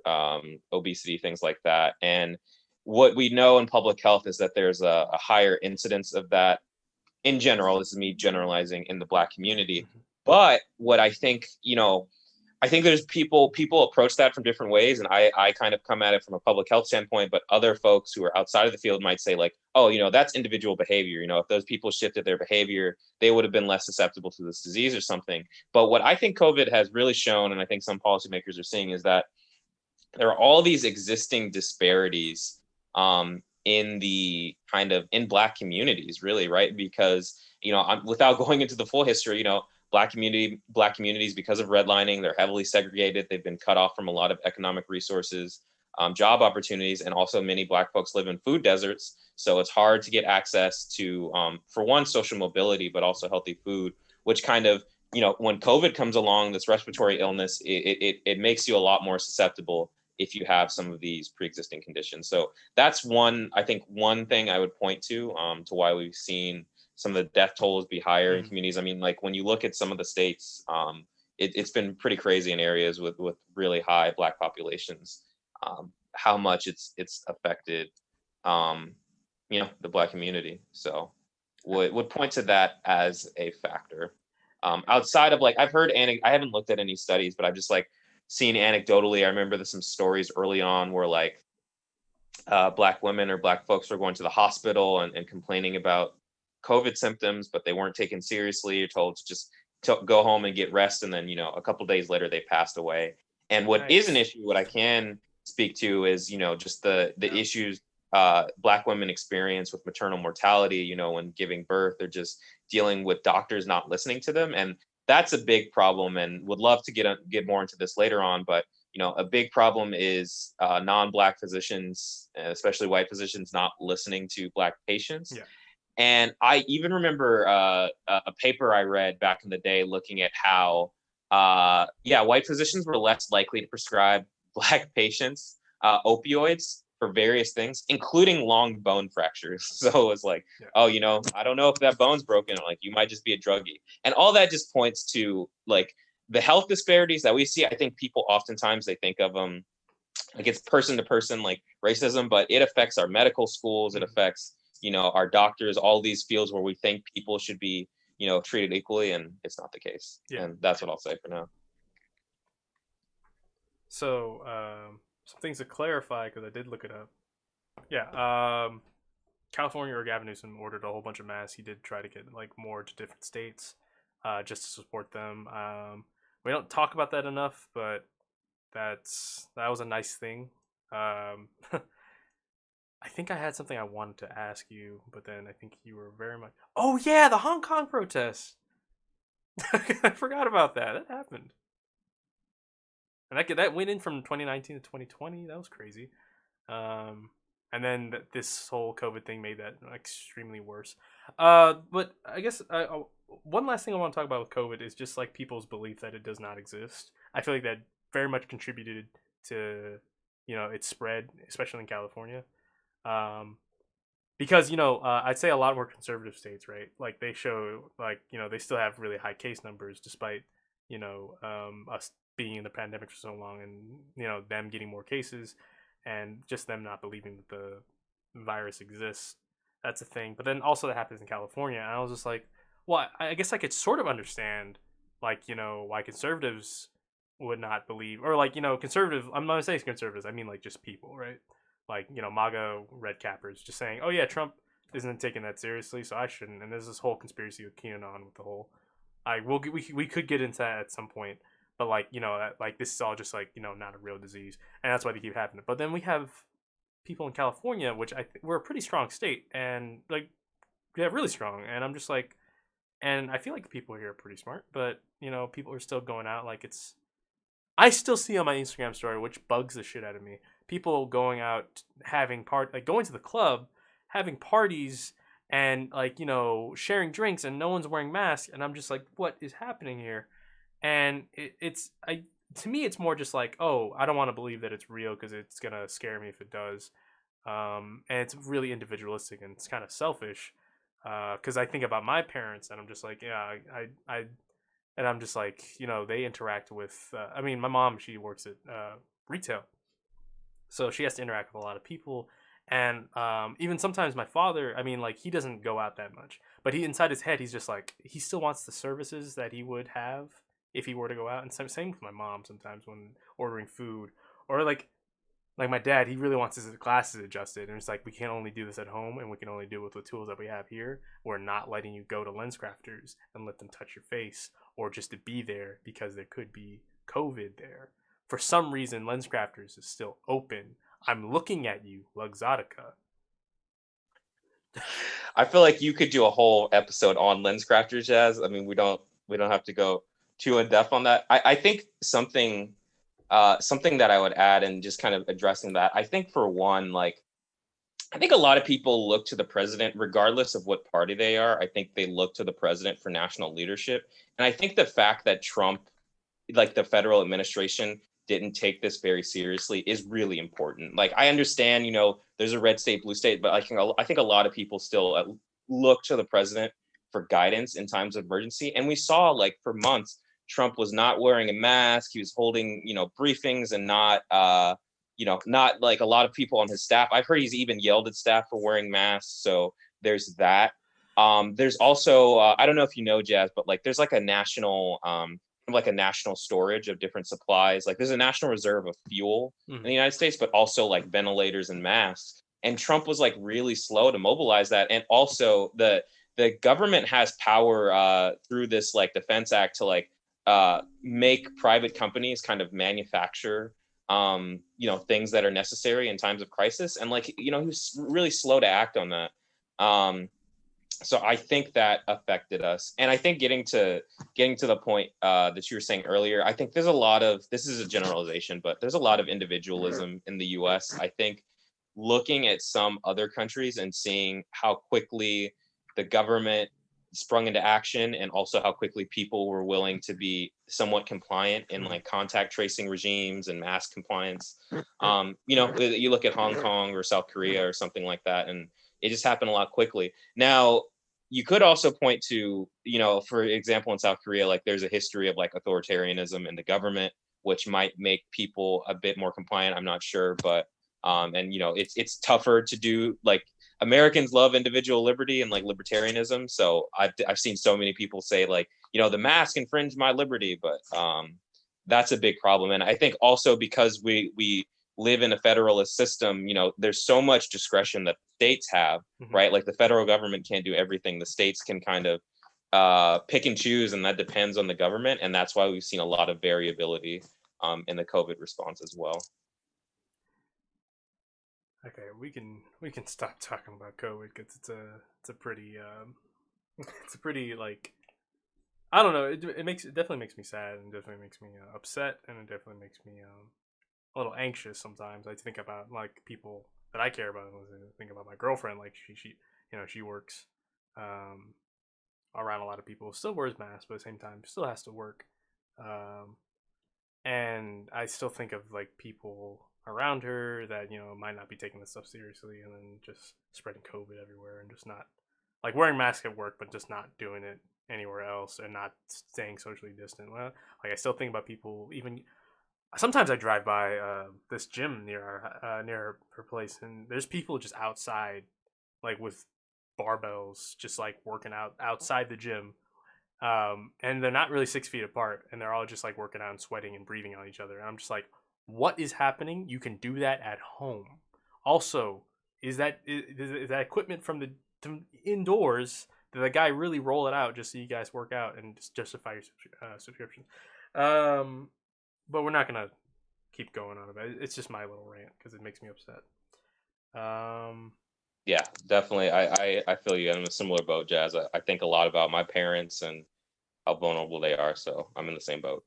obesity, things like that. And what we know in public health is that there's a higher incidence of that in general. This is me generalizing in the Black community. mhm. But what I think there's people approach that from different ways, and I kind of come at it from a public health standpoint. But other folks who are outside of the field might say like, oh, that's individual behavior. If those people shifted their behavior, they would have been less susceptible to this disease or something. But what I think COVID has really shown, and I think some policymakers are seeing, is that there are all these existing disparities in the kind of in Black communities, really, right? Because without going into the full history, Black communities, because of redlining, they're heavily segregated. They've been cut off from a lot of economic resources, job opportunities, and also many Black folks live in food deserts. So it's hard to get access to, for one, social mobility, but also healthy food, which kind of when COVID comes along, this respiratory illness, it makes you a lot more susceptible if you have some of these pre-existing conditions. So that's I think one thing I would point to why we've seen some of the death tolls be higher in Mm. communities. I mean, like when you look at some of the states, it's been pretty crazy in areas with really high Black populations, how much it's affected, um, the Black community. So would point to that as a factor. Outside of like, I haven't looked at any studies, but I've just like seen anecdotally. I remember there's some stories early on where like Black women or Black folks were going to the hospital and complaining about COVID symptoms, but they weren't taken seriously. You're told to just go home and get rest, and then a couple days later they passed away. And what is an Yikes. issue, what I can speak to is just the issues Black women experience with maternal mortality. When giving birth, they're just dealing with doctors not listening to them, and that's a big problem. And would love to get more into this later on, but a big problem is non-Black physicians, especially white physicians, not listening to Black patients. Yeah. And I even remember a paper I read back in the day looking at how, yeah, white physicians were less likely to prescribe Black patients opioids for various things, including long bone fractures. So it was like, Yeah. oh, I don't know if that bone's broken. Like, you might just be a druggie. And all that just points to like the health disparities that we see. I think people oftentimes they think of them like it's person to person, like racism, but it affects our medical schools. It Mm. affects, our doctors, all these fields where we think people should be, treated equally, and it's not the case. Yeah. And that's what I'll say for now. So some things to clarify because I did look it up. Yeah. California or Gavin Newsom ordered a whole bunch of masks. He did try to get like more to different states, just to support them. We don't talk about that enough, but that was a nice thing. Um, I think I had something I wanted to ask you, but then I think you were very much. Oh yeah, the Hong Kong protests. I forgot about that. That happened, and that went in from 2019 to 2020. That was crazy. Um, and then this whole COVID thing made that extremely worse. But I guess one last thing I want to talk about with COVID is just like people's belief that it does not exist. I feel like that very much contributed to its spread, especially in California. Um, because I'd say a lot more conservative states, right? Like they show like they still have really high case numbers despite us being in the pandemic for so long, and them getting more cases, and just them not believing that the virus exists. That's a thing. But then also that happens in California, and I was just like, well, I guess I could sort of understand like why conservatives would not believe, or like conservative. I'm not saying conservatives. I mean like just people, right? Like MAGA red cappers just saying, "Oh yeah, Trump isn't taking that seriously, so I shouldn't." And there's this whole conspiracy with QAnon with the whole. We could get into that at some point, but like like this is all just like not a real disease, and that's why they keep happening. But then we have people in California, which we're a pretty strong state, and like yeah, really strong. And I'm just like, and I feel like the people here are pretty smart, but people are still going out like it's. I still see on my Instagram story, which bugs the shit out of me, people going out having like going to the club, having parties, and like sharing drinks, and no one's wearing masks, and I'm just like, what is happening here? And it's I to me, it's more just like, oh, I don't want to believe that it's real because it's gonna scare me if it does. And it's really individualistic and it's kind of selfish. Because I think about my parents and I'm just like, yeah, and I'm just like, they interact with. I mean, my mom, she works at retail, so she has to interact with a lot of people, and even sometimes my father. I mean, like he doesn't go out that much, but he inside his head, he's just like he still wants the services that he would have if he were to go out. And same with my mom sometimes when ordering food, or like my dad, he really wants his glasses adjusted, and it's like we can only do this at home, and we can only do it with the tools that we have here. We're not letting you go to lens crafters and let them touch your face, or just to be there because there could be COVID there. For some reason, lens crafters is still open. I'm looking at you, Luxottica. I feel like you could do a whole episode on lens crafters, Jazz. I mean, we don't have to go too in depth on that. I think something that I would add, and just kind of addressing that. I think for one, like I think a lot of people look to the president, regardless of what party they are. I think they look to the president for national leadership, and I think the fact that Trump, like the federal administration, didn't take this very seriously is really important. Like I understand, there's a red state, blue state, but I think a lot of people still look to the president for guidance in times of emergency. And we saw like for months, Trump was not wearing a mask. He was holding, briefings and not like a lot of people on his staff. I've heard he's even yelled at staff for wearing masks. So there's that. There's also I don't know if you know, Jazz, but like there's like a national storage of different supplies. Like there's a national reserve of fuel in the United States, but also like ventilators and masks. And Trump was like really slow to mobilize that. And also the government has power through this like Defense Act to like make private companies kind of manufacture things that are necessary in times of crisis. And like he was really slow to act on that. So I think that affected us. And I think getting to the point that you were saying earlier, I think there's a lot of, this is a generalization, but there's a lot of individualism in the US. I think looking at some other countries and seeing how quickly the government sprung into action, and also how quickly people were willing to be somewhat compliant in like contact tracing regimes and mask compliance. You look at Hong Kong or South Korea or something like that, and it just happened a lot quickly. Now, you could also point to, for example, in South Korea, like there's a history of like authoritarianism in the government, which might make people a bit more compliant. I'm not sure, but and it's tougher to do. Like Americans love individual liberty and like libertarianism, so I've seen so many people say like the mask infringed my liberty, but that's a big problem. And I think also because we live in a federalist system, there's so much discretion that states have, right? Like the federal government can't do everything. The states can kind of pick and choose, and that depends on the government. And that's why we've seen a lot of variability in the COVID response as well. Okay, we can stop talking about COVID because it's a pretty it's a pretty like I don't know. It definitely makes me sad and definitely makes me upset and it definitely makes me a little anxious sometimes. I think about like people that I care about. I think about my girlfriend. Like she she works um, around a lot of people. Still wears masks, but at the same time still has to work. Um, and I still think of like people around her that might not be taking this stuff seriously, and then just spreading COVID everywhere, and just not like wearing masks at work, but just not doing it anywhere else, and not staying socially distant. Well, like I still think about people. Even sometimes I drive by this gym near her place, and there's people just outside, like with barbells, just like working out outside the gym, and they're not really 6 feet apart, and they're all just like working out and sweating and breathing on each other. And I'm just like, what is happening? You can do that at home. Also, is that equipment from from indoors? Did the guy really roll it out just so you guys work out and just justify your subscription? Um, but we're not gonna keep going on about it. It's just my little rant because it makes me upset. Um, Yeah, definitely. I feel you. I'm in a similar boat, Jazz. I think a lot about my parents and how vulnerable they are. So I'm in the same boat.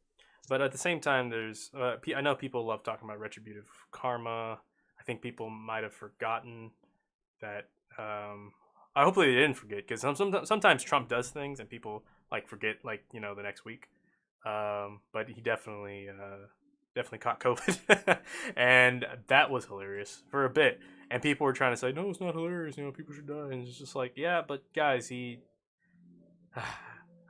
But at the same time, there's I know people love talking about retributive karma. I think people might have forgotten that. I hopefully they didn't forget because sometimes Trump does things and people like forget like the next week. But he definitely caught COVID, and that was hilarious for a bit. And people were trying to say, no, it's not hilarious. People should die. And it's just like, yeah, but guys, he.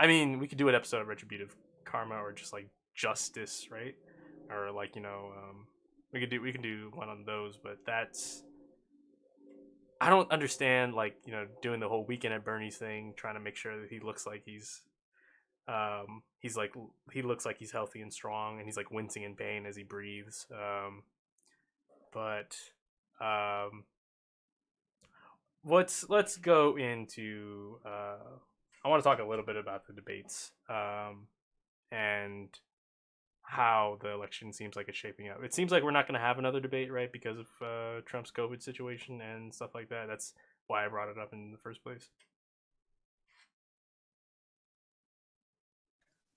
I mean, we could do an episode of retributive karma or just like justice, right? Or like we can do one on those, but that's I don't understand like doing the whole weekend at Bernie's thing, trying to make sure that he looks like he's like he looks like he's healthy and strong, and he's like wincing in pain as he breathes. But um, let's go into. I want to talk a little bit about the debates and how the election seems like it's shaping up. It seems like we're not going to have another debate, right, because of Trump's COVID situation and stuff like that. That's why I brought it up in the first place.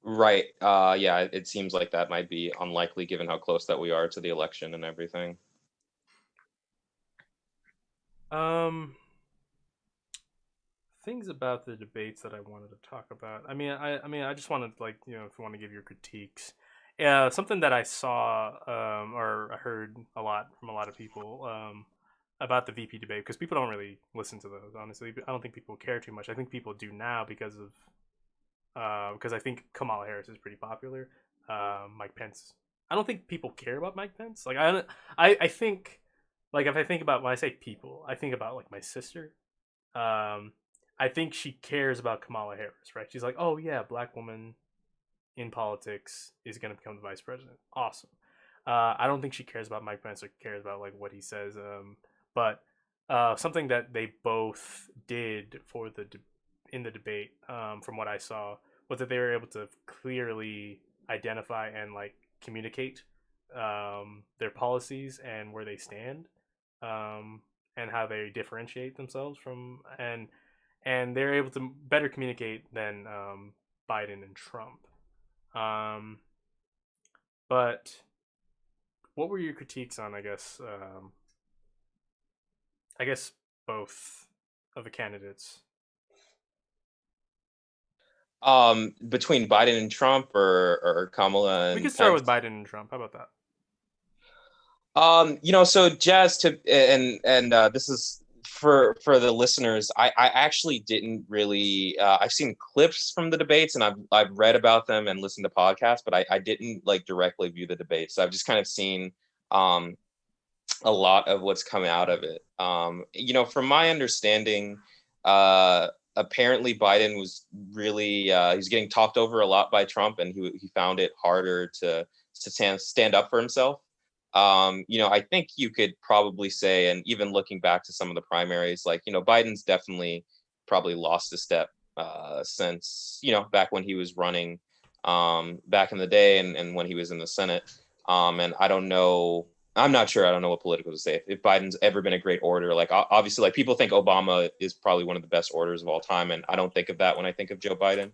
Right. Yeah, it seems like that might be unlikely given how close that we are to the election and everything. Um, things about the debates that I wanted to talk about. I just wanted like if you want to give your critiques. Yeah, something that I saw or I heard a lot from a lot of people about the VP debate because people don't really listen to those. Honestly, I don't think people care too much. I think people do now because I think Kamala Harris is pretty popular. Mike Pence. I don't think people care about Mike Pence. Like I think like if I think about when I say people, I think about like my sister. Um, I think she cares about Kamala Harris, right? She's like, oh yeah, black woman in politics is going to become the vice president. Awesome. I don't think she cares about Mike Pence or cares about like what he says. But something that they both did for in the debate, from what I saw, was that they were able to clearly identify and like communicate their policies and where they stand, and how they differentiate themselves from and they're able to better communicate than Biden and Trump. Um, but what were your critiques on? I guess both of the candidates. Between Biden and Trump or Kamala We could and start with Pence. Biden and Trump. How about that? So Jazz to and this is for the listeners. I actually didn't really. I've seen clips from the debates and I've read about them and listened to podcasts, but I didn't like directly view the debates. I've just kind of seen um, a lot of what's come out of it. From my understanding, apparently Biden was really he's getting talked over a lot by Trump, and he found it harder to stand up for himself. I think you could probably say, and even looking back to some of the primaries, like Biden's definitely probably lost a step since back when he was running back in the day and when he was in the Senate. And I don't know I'm not sure. I don't know what political to say. If Biden's ever been a great orator, like obviously, like people think Obama is probably one of the best orators of all time, and I don't think of that when I think of Joe Biden.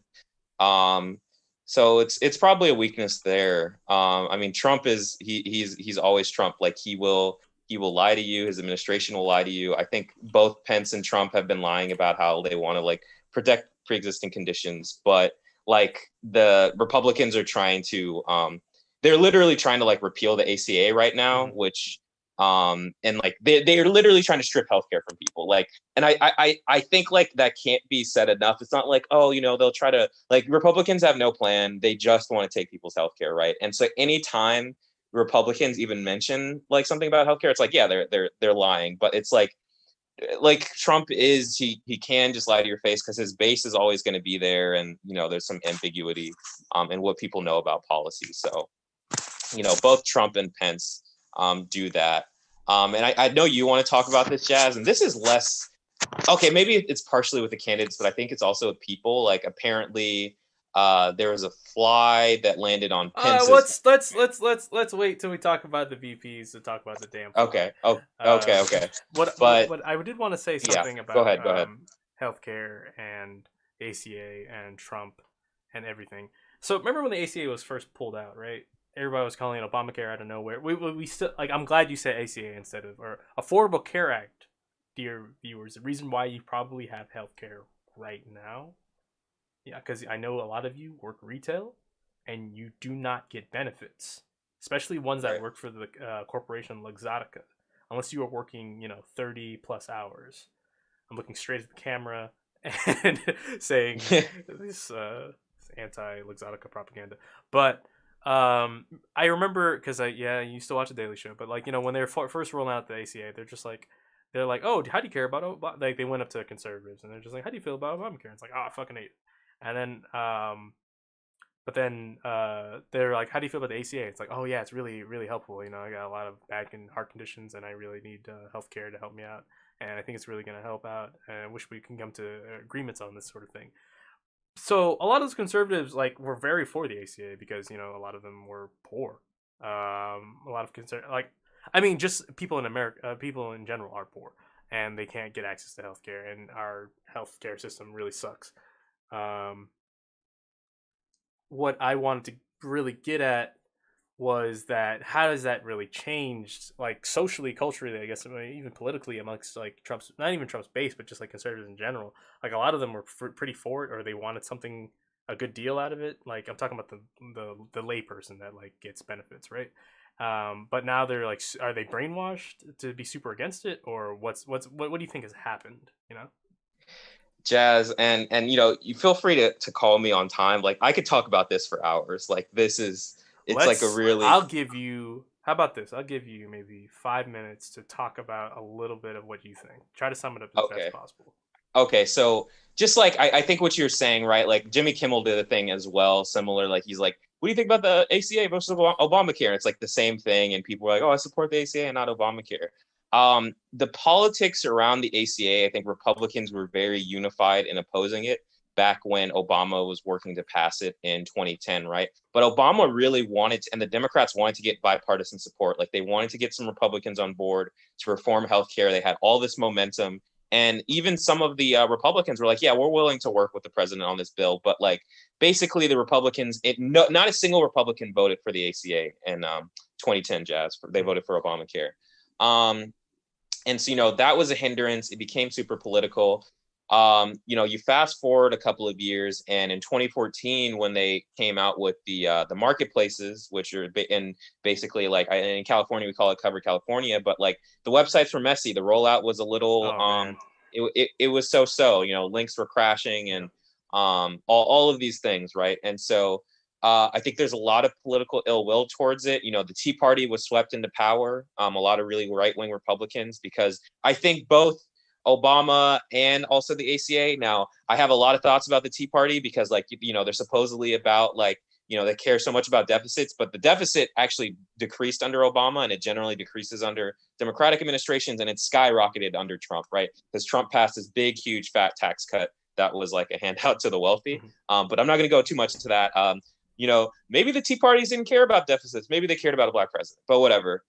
Um, so it's probably a weakness there. I mean, Trump is he's always Trump. Like he will lie to you. His administration will lie to you. I think both Pence and Trump have been lying about how they want to like protect pre-existing conditions, but like the Republicans are trying to they're literally trying to like repeal the ACA right now, which and like they're literally trying to strip healthcare from people. Like, and I think like that can't be said enough. It's not like, oh, you know, they'll try to like Republicans have no plan. They just want to take people's healthcare, right? And so anytime Republicans even mention like something about healthcare, it's like, yeah, they're lying. But it's like Trump is he can just lie to your face because his base is always going to be there, and you know there's some ambiguity in what people know about policy. So you know both Trump and Pence do that. And I know you want to talk about this, Jazz, and this is less okay. Maybe it's partially with the candidates, but I think it's also with people. Like apparently, there was a fly that landed on Pence's. Let's wait till we talk about the VPs to talk about the damn fly. Okay. Oh, okay. Okay. But What I did want to say yeah, something go about ahead. Go ahead. healthcare and ACA and Trump and everything. So remember when the ACA was first pulled out, right? Everybody was calling it Obamacare out of nowhere. We still like. I'm glad you said ACA instead of or Affordable Care Act, dear viewers. The reason why you probably have healthcare right now, yeah, because I know a lot of you work retail, and you do not get benefits, especially ones that Right. work for the corporation Luxottica, unless you are working 30 plus hours. I'm looking straight at the camera and saying this anti Luxottica propaganda, but I remember because I used to watch the Daily Show, but like when they were first rolling out the ACA, they're like, oh, how do you care about like they went up to conservatives and they're just like, how do you feel about Obamacare? And it's like, oh, I fucking hate it. And then but then they're like, how do you feel about the ACA? It's like, oh yeah, it's really really helpful. I got a lot of back and heart conditions, and I really need healthcare to help me out. And I think it's really going to help out. And I wish we can come to agreements on this sort of thing. So a lot of those conservatives like were very for the ACA because a lot of them were poor. A lot of like, I mean, just people in America, people in general are poor, and they can't get access to healthcare, and our healthcare system really sucks. Um, what I wanted to really get at was that how does that really change, like socially, culturally, I guess, I mean, even politically amongst like Trump's, not even Trump's base, but just like conservatives in general. Like a lot of them were pretty for it, or they wanted something, a good deal out of it. Like I'm talking about the layperson that like gets benefits, right? But now they're like, are they brainwashed to be super against it, or what do you think has happened? Jazz, and you feel free to call me on time. Like I could talk about this for hours. Like it's like a really I'll give you, how about this? I'll give you maybe 5 minutes to talk about a little bit of what you think. Try to sum it up as best okay. possible. Okay, so just like I think what you're saying, right? Like Jimmy Kimmel did a thing as well, similar. Like he's like, "What do you think about the ACA versus Obamacare?" It's like the same thing, and people are like, "Oh, I support the ACA and not Obamacare." The politics around the ACA, I think Republicans were very unified in opposing it back when Obama was working to pass it in 2010, right? But Obama really wanted to, and the Democrats wanted to get bipartisan support. Like they wanted to get some Republicans on board to reform healthcare. They had all this momentum, and even some of the Republicans were like, yeah, we're willing to work with the president on this bill. But like basically the Republicans, not a single Republican voted for the ACA in 2010, Jazz. They voted for Obamacare. And so, that was a hindrance. It became super political. You fast forward a couple of years, and in 2014, when they came out with the marketplaces, which are in basically like in California we call it Cover California, but like the websites were messy. The rollout was a little Oh man. it was so. Links were crashing and all of these things, right? And so I think there's a lot of political ill will towards it. The Tea Party was swept into power. A lot of really right wing Republicans, because I think both Obama and also the ACA. Now, I have a lot of thoughts about the Tea Party because, like, they're supposedly about like, they care so much about deficits, but the deficit actually decreased under Obama, and it generally decreases under Democratic administrations, and it skyrocketed under Trump, right? Because Trump passed this big, huge, fat tax cut that was like a handout to the wealthy. Mm-hmm. But I'm not going to go too much into that. maybe the Tea Parties didn't care about deficits. Maybe they cared about a black president, but whatever.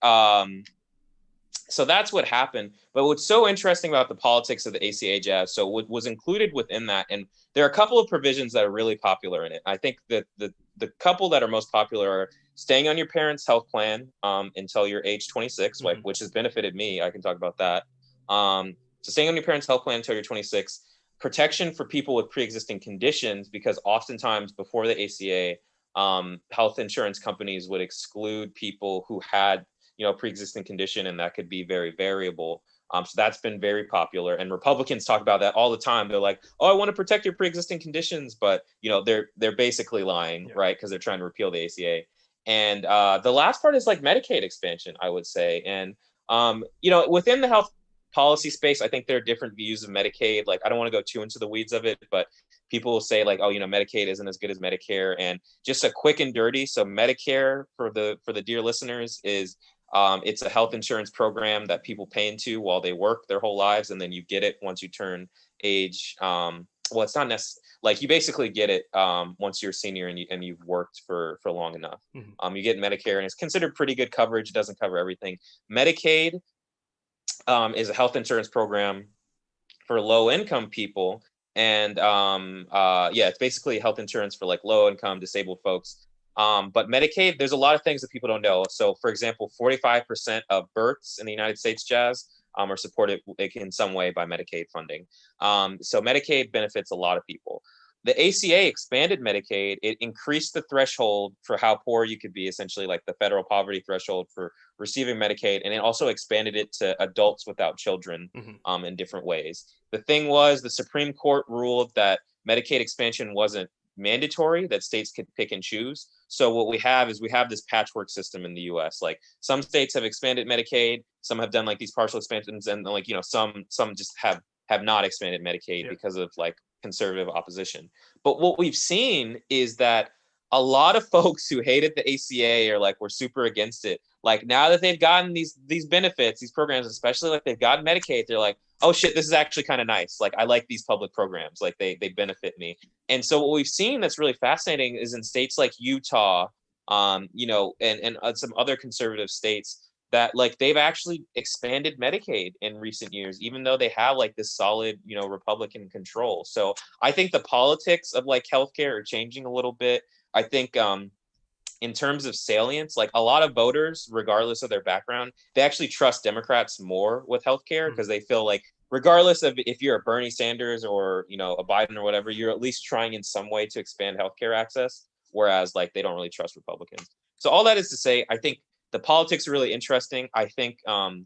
So that's what happened. But what's so interesting about the politics of the ACA jazz, so what was included within that, and there are a couple of provisions that are really popular in it. I think that the couple that are most popular are staying on your parents' health plan until you're age 26, Mm-hmm. which has benefited me. I can talk about that. So staying on your parents' health plan until you're 26, protection for people with pre-existing conditions, because oftentimes before the ACA, health insurance companies would exclude people who had pre-existing condition, and that could be very variable. So that's been very popular, and Republicans talk about that all the time. They're like, "Oh, I want to protect your pre-existing conditions," but they're basically lying, right? Because they're trying to repeal the ACA. And the last part is like Medicaid expansion, I would say. And within the health policy space, I think there are different views of Medicaid. Like, I don't want to go too into the weeds of it, but people will say like, "Oh, Medicaid isn't as good as Medicare." And just a quick and dirty. So Medicare, for the dear listeners, is it's a health insurance program that people pay into while they work their whole lives, and then you get it once you turn age. Well, it's not necessarily like you basically get it once you're a senior and you've worked for long enough. Mm-hmm. You get Medicare, and it's considered pretty good coverage. It doesn't cover everything. Medicaid is a health insurance program for low income people, and yeah, it's basically health insurance for like low income disabled folks. But Medicaid, there's a lot of things that people don't know. So for example, 45% of births in the United States, Jazz, are supported in some way by Medicaid funding. So Medicaid benefits a lot of people. The ACA expanded Medicaid. It increased the threshold for how poor you could be, essentially like the federal poverty threshold for receiving Medicaid, and it also expanded it to adults without children Mm-hmm. in different ways. The thing was, the Supreme Court ruled that Medicaid expansion wasn't mandatory, that states could pick and choose. So what we have is we have this patchwork system in the US. Like, some states have expanded Medicaid, some have done like these partial expansions, and like, some just have not expanded Medicaid Yeah. because of like conservative opposition. But what we've seen is that a lot of folks who hated the ACA or like were super against it, like now that they've gotten these benefits, these programs, especially like they've gotten Medicaid, they're like, "Oh shit, this is actually kind of nice. Like, I like these public programs. Like, they benefit me." And so what we've seen that's really fascinating is in states like Utah, and some other conservative states, that like they've actually expanded Medicaid in recent years, even though they have like this solid, Republican control. So I think the politics of like healthcare are changing a little bit. I think in terms of salience, like a lot of voters, regardless of their background, they actually trust Democrats more with healthcare because they feel like, regardless of if you're a Bernie Sanders or a Biden or whatever, you're at least trying in some way to expand healthcare access. Whereas like they don't really trust Republicans. So all that is to say, I think the politics are really interesting. I think the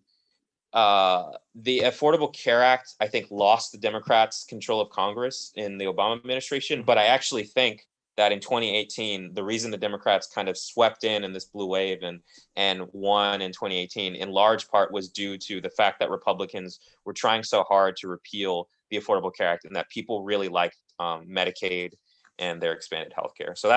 Affordable Care Act, I think, lost the Democrats control of Congress in the Obama administration. Mm-hmm. But I actually think that in 2018, the reason the Democrats kind of swept in this blue wave and won in 2018, in large part, was due to the fact that Republicans were trying so hard to repeal the Affordable Care Act, and that people really liked Medicaid and their expanded health care. So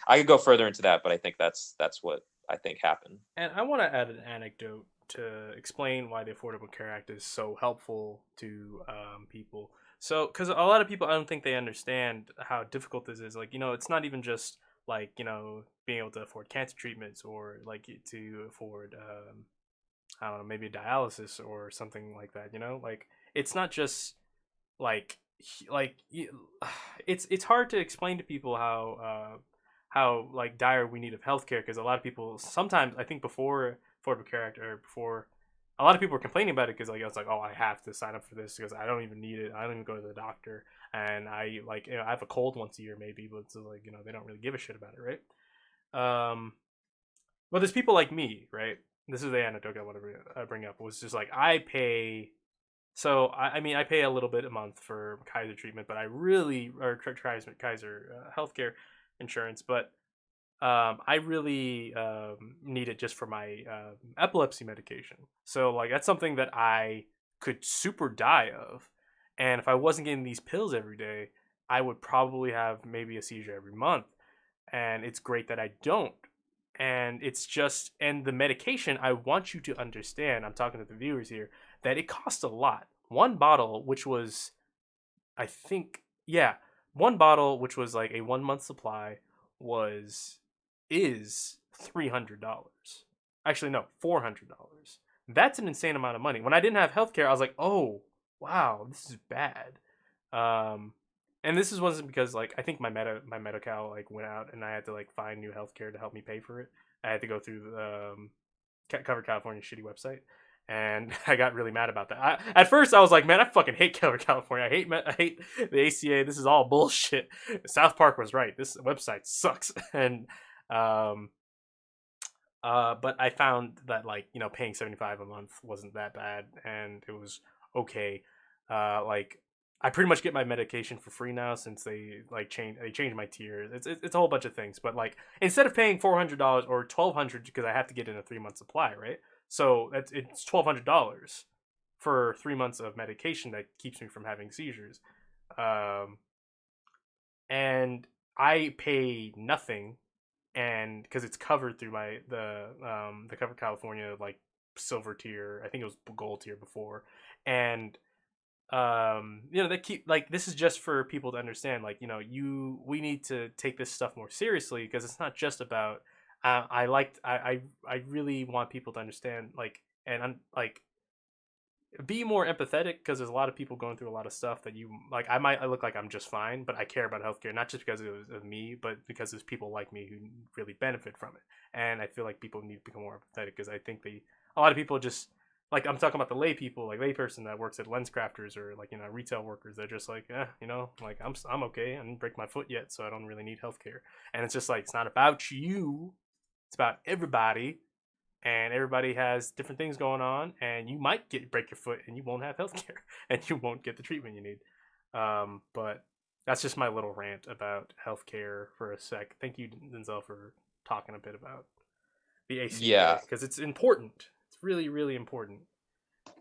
I could go further into that, but I think that's what I think happened. And I want to add an anecdote to explain why the Affordable Care Act is so helpful to people. So, because a lot of people, I don't think they understand how difficult this is. Like, it's not even just like, being able to afford cancer treatments or like to afford, I don't know, maybe dialysis or something like that. Like it's not just like it's hard to explain to people how like dire we need of healthcare, because a lot of people sometimes, I think before Affordable Care Act, or before, a lot of people were complaining about it because like I was like, oh, I have to sign up for this because I don't even need it. I don't even go to the doctor, and I like I have a cold once a year maybe, but it's like they don't really give a shit about it, right? But there's people like me, right? This is the anecdote I want to bring up. Was just like I pay. So I mean I pay a little bit a month for Kaiser treatment, but I really or Kaiser healthcare insurance, but I really need it just for my epilepsy medication. So like that's something that I could super die of, and if I wasn't getting these pills every day, I would probably have maybe a seizure every month. And it's great that I don't. And it's just, and the medication, I want you to understand, I'm talking to the viewers here, that it costs a lot. One bottle, which was, I think, yeah, one bottle, which was like a 1 month supply, was is $300. Actually, no, $400. That's an insane amount of money. When I didn't have healthcare, I was like, oh wow, this is bad. Um, and this wasn't because like I think my Medi-Cal like went out and I had to like find new healthcare to help me pay for it. I had to go through the Cover California shitty website, and I got really mad about that. At first, I was like, man, I fucking hate Cover California. I hate the ACA. This is all bullshit. South Park was right. This website sucks. And um, but I found that like paying 75 a month wasn't that bad, and it was okay. Like I pretty much get my medication for free now since they changed my tiers. It's a whole bunch of things, but like instead of paying $400 or $1,200 because I have to get in a 3 month supply, right? So it's $1,200 for 3 months of medication that keeps me from having seizures, um, and I pay nothing, and because it's covered through the Cover California like silver tier. I think it was gold tier before. And they keep like this is just for people to understand, like we need to take this stuff more seriously, because it's not just about I really want people to understand, like, and I'm like, be more empathetic, because there's a lot of people going through a lot of stuff that you like. I look like I'm just fine, but I care about healthcare, not just because of me, but because there's people like me who really benefit from it. And I feel like people need to become more empathetic, because I think a lot of people just, like, I'm talking about the lay people, like layperson that works at lens crafters, or like retail workers. They're just like, like I'm okay. I didn't break my foot yet, so I don't really need healthcare. And it's just like, it's not about you, it's about everybody, and everybody has different things going on, and you might break your foot and you won't have healthcare and you won't get the treatment you need. But that's just my little rant about healthcare for a sec. Thank you, Denzel, for talking a bit about the ACA, Yeah, because it's important. It's really, really important.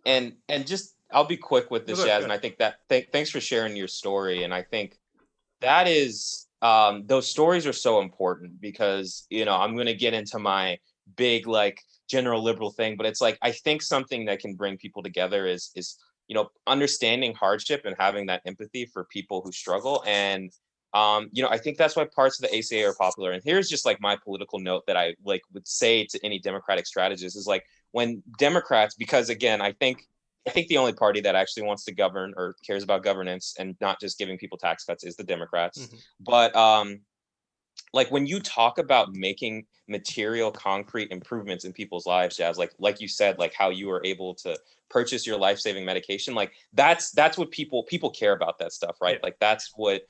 and just I'll be quick with No, this, go ahead, Jazz, go and I ahead. think that thanks for sharing your story. And I think that is those stories are so important, because I'm going to get into my big like general liberal thing, but it's like I think something that can bring people together is understanding hardship and having that empathy for people who struggle. And I think that's why parts of the ACA are popular. And here's just like my political note that I like would say to any Democratic strategist is like, when Democrats, because again, I think the only party that actually wants to govern or cares about governance and not just giving people tax cuts is the Democrats. Mm-hmm. But like when you talk about making material, concrete improvements in people's lives, Jazz, like you said, like how you were able to purchase your life-saving medication, like that's what people care about, that stuff, right? Yeah, Like that's what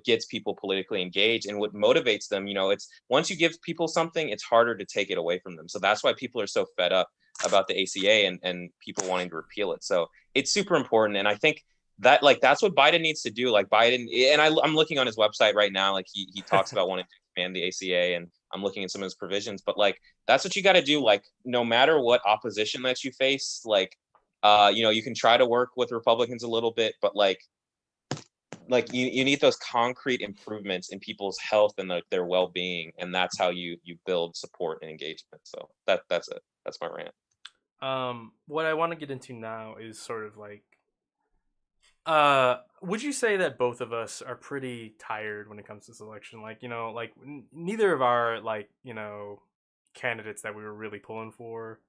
gets people politically engaged and what motivates them. It's once you give people something, it's harder to take it away from them. So that's why people are so fed up about the ACA and people wanting to repeal it. So it's super important. And I think that like that's what Biden needs to do. Like Biden, and I'm looking on his website right now. Like he talks about wanting to expand the ACA, and I'm looking at some of his provisions. But like that's what you got to do. Like no matter what opposition that you face, like you can try to work with Republicans a little bit, but like you need those concrete improvements in people's health and their well-being, and that's how you build support and engagement. So that's it. That's my rant. what I want to get into now is sort of like, would you say that both of us are pretty tired when it comes to this election? Like, like neither of our like, candidates that we were really pulling for,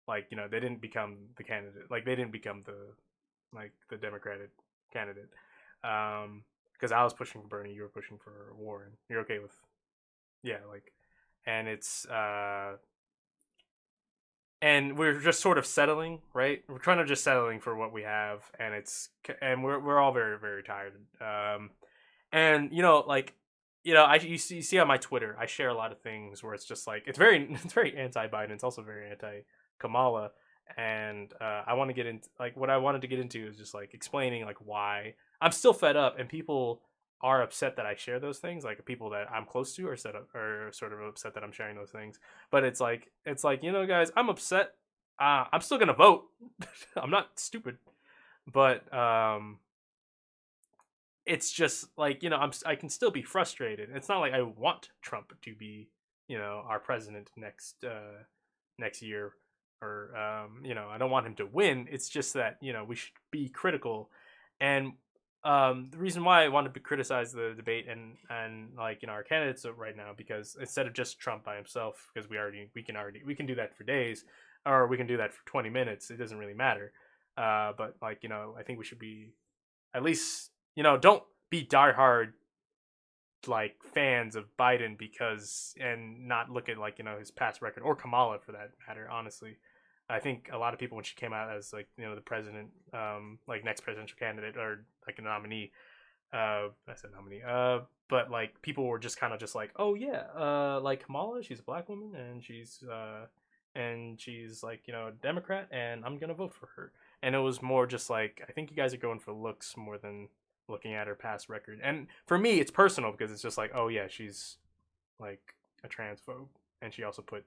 like, they didn't become the candidate. Like, they didn't become the Democratic candidate. Because I was pushing for Bernie, you were pushing for Warren. You're okay with, yeah, like, and and we're just sort of settling, right? We're trying to just settling for what we have, and we're all very, very tired. And like, you see on my Twitter, I share a lot of things where it's just like it's very anti-Biden. It's also very anti-Kamala, and I want to get into like what I wanted to get into is just like explaining like why I'm still fed up, and people are upset that I share those things. Like people that I'm close to are sort of upset that I'm sharing those things. But it's like guys, I'm upset. I'm still gonna vote. I'm not stupid, but it's just like I can still be frustrated. It's not like I want Trump to be our president next year, or I don't want him to win. It's just that we should be critical. And the reason why I wanted to criticize the debate and like our candidates right now, because instead of just Trump by himself, because we can do that for days, or we can do that for 20 minutes. It doesn't really matter. But like I think we should be at least don't be diehard like fans of Biden because and not look at like his past record, or Kamala for that matter. Honestly, I think a lot of people when she came out as like the president, like next presidential candidate or like a nominee, I said nominee, but like people were just kind of just like, oh yeah, like Kamala, she's a black woman and she's like a Democrat, and I'm gonna vote for her. And it was more just like, I think you guys are going for looks more than looking at her past record. And for me, it's personal because it's just like, oh yeah, she's like a transphobe, and she also put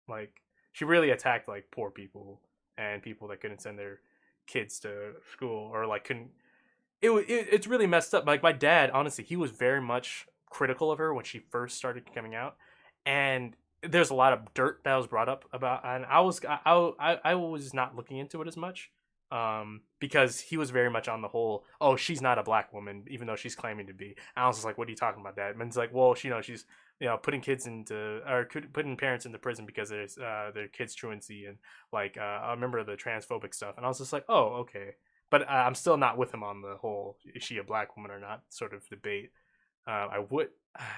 like she really attacked like poor people and people that couldn't send their kids to school, or like couldn't. It's really messed up. Like my dad, honestly, he was very much critical of her when she first started coming out, and there's a lot of dirt that was brought up about, and I was not looking into it as much, because he was very much on the whole, oh, she's not a black woman even though she's claiming to be. And I was just like, what are you talking about, Dad? And it's like, well, she's putting kids into, or putting parents into prison because there's their kids truancy, and like I remember the transphobic stuff, and I was just like, oh, okay. But I'm still not with him on the whole is she a black woman or not sort of debate. I would